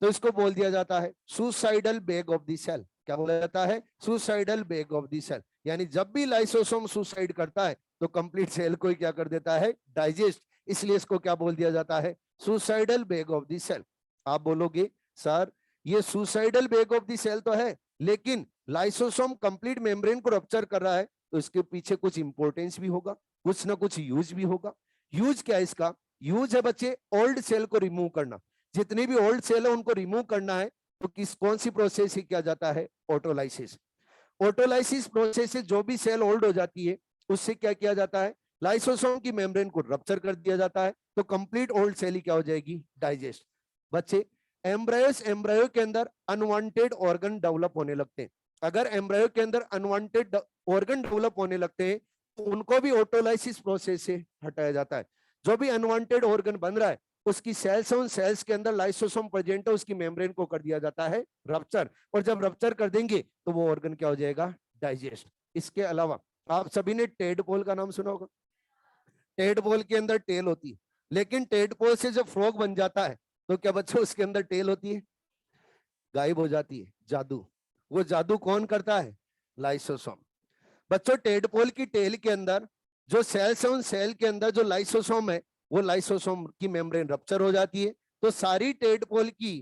A: तो इसको बोल दिया जाता है suicidal bag of the cell. क्या बोला जाता है? Suicidal bag of the cell. यानी जब भी लाइसोसोम सुसाइड करता है तो कंप्लीट सेल को ही क्या कर देता है? डाइजेस्ट। इसलिए इसको क्या बोल दिया जाता है? Suicidal bag of the cell. आप बोलोगे सर ये suicidal bag of the cell तो है, लेकिन लाइसोसोम कंप्लीट मेम्ब्रेन को रप्चर कर रहा है, तो इसके पीछे कुछ इंपॉर्टेंस भी होगा, कुछ ना कुछ यूज भी होगा। यूज क्या है इसका? यूज है बच्चे ओल्ड सेल को रिमूव करना। जितनी भी ओल्ड सेल है उनको रिमूव करना है तो कौन सी प्रोसेस ही किया जाता है? ऑटोलाइसिस। ऑटोलाइसिस प्रोसेस से जो भी सेल ओल्ड हो जाती है उससे क्या किया जाता है? लाइसोसोम की मेम्ब्रेन को रप्चर कर दिया जाता है, तो कंप्लीट ओल्ड सेल ही क्या हो जाएगी? डाइजेस्ट। बच्चे एम्ब्रायो के अंदर अनवांटेड ऑर्गन डेवलप होने लगते हैं। अगर एम्ब्रायो के अंदर अनवांटेड ऑर्गन डेवलप होने लगते हैं तो उनको भी ऑटोलाइसिस प्रोसेस से हटाया जाता है। जो भी अनवांटेड ऑर्गन बन रहा है उसकी सेल्स है, उन सेल्स के अंदर लाइसोसोम प्रेजेंट है, उसकी मेम्ब्रेन को कर दिया जाता है रप्चर, और जब रप्चर कर देंगे तो वो ऑर्गन क्या हो जाएगा? डाइजेस्ट। इसके अलावा आप सभी ने टेडपोल का नाम सुना होगा। टेडपोल के अंदर टेल होती है, लेकिन टेडपोल से जब फ्रॉग बन जाता है तो क्या बच्चों उसके अंदर टेल होती है? गायब हो जाती है। जादू। वो जादू कौन करता है? लाइसोसोम। बच्चों टेडपोल की टेल के अंदर जो सेल्स है उन सेल के अंदर जो लाइसोसोम है वो लाइसोसोम की मेम्ब्रेन रप्चर हो जाती है, तो सारी टेडपोल की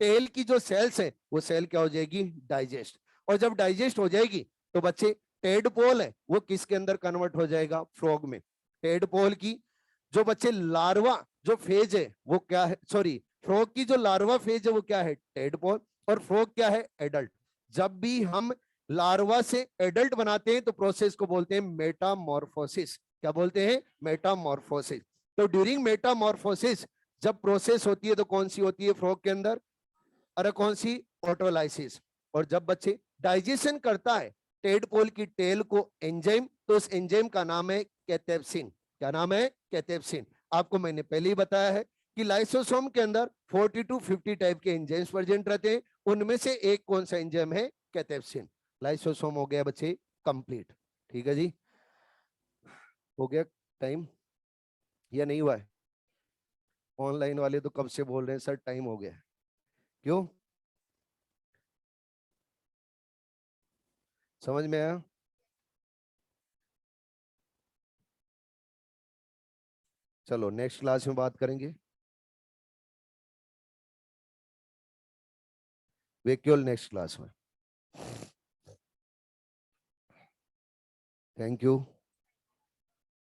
A: टेल की जो सेल्स है वो सेल क्या हो जाएगी? डाइजेस्ट। और जब डाइजेस्ट हो जाएगी तो बच्चे टेडपोल है वो किसके अंदर कन्वर्ट हो जाएगा? फ्रॉग में। टेडपोल की जो बच्चे लार्वा जो फेज है वो क्या है? सॉरी, फ्रॉग की जो लार्वा फेज है वो क्या है? टेडपोल। और फ्रॉग क्या है? एडल्ट। जब भी हम लार्वा से एडल्ट बनाते हैं तो प्रोसेस को बोलते हैं मेटामॉर्फोसिस। क्या बोलते हैं? मेटामॉर्फोसिस। तो ड्यूरिंग मेटामॉर्फोसिस जब प्रोसेस होती है तो कौन सी होती है फ्रॉग के अंदर? अरे कौन सी? ऑटोलाइसिस। और जब बच्चे डाइजेशन करता है टेडपोल की टेल को एंजाइम, तो उस एंजाइम का नाम है कैटेप्सिन। क्या नाम है? कैटेप्सिन। आपको मैंने पहले ही बताया है कि लाइसोसोम के अंदर 40 to 50 टाइप के एंजाइम्स प्रेजेंट रहते हैं, उनमें से एक कौन सा एंजाइम है? कैटेप्सिन। लाइसोसोम हो गया बच्चे कंप्लीट। ठीक है जी, हो गया टाइम या नहीं हुआ है? ऑनलाइन वाले तो कब से बोल रहे हैं सर टाइम हो गया। क्यों? समझ में आया? चलो नेक्स्ट क्लास में बात करेंगे। वेक्यूल नेक्स्ट क्लास में। Thank you.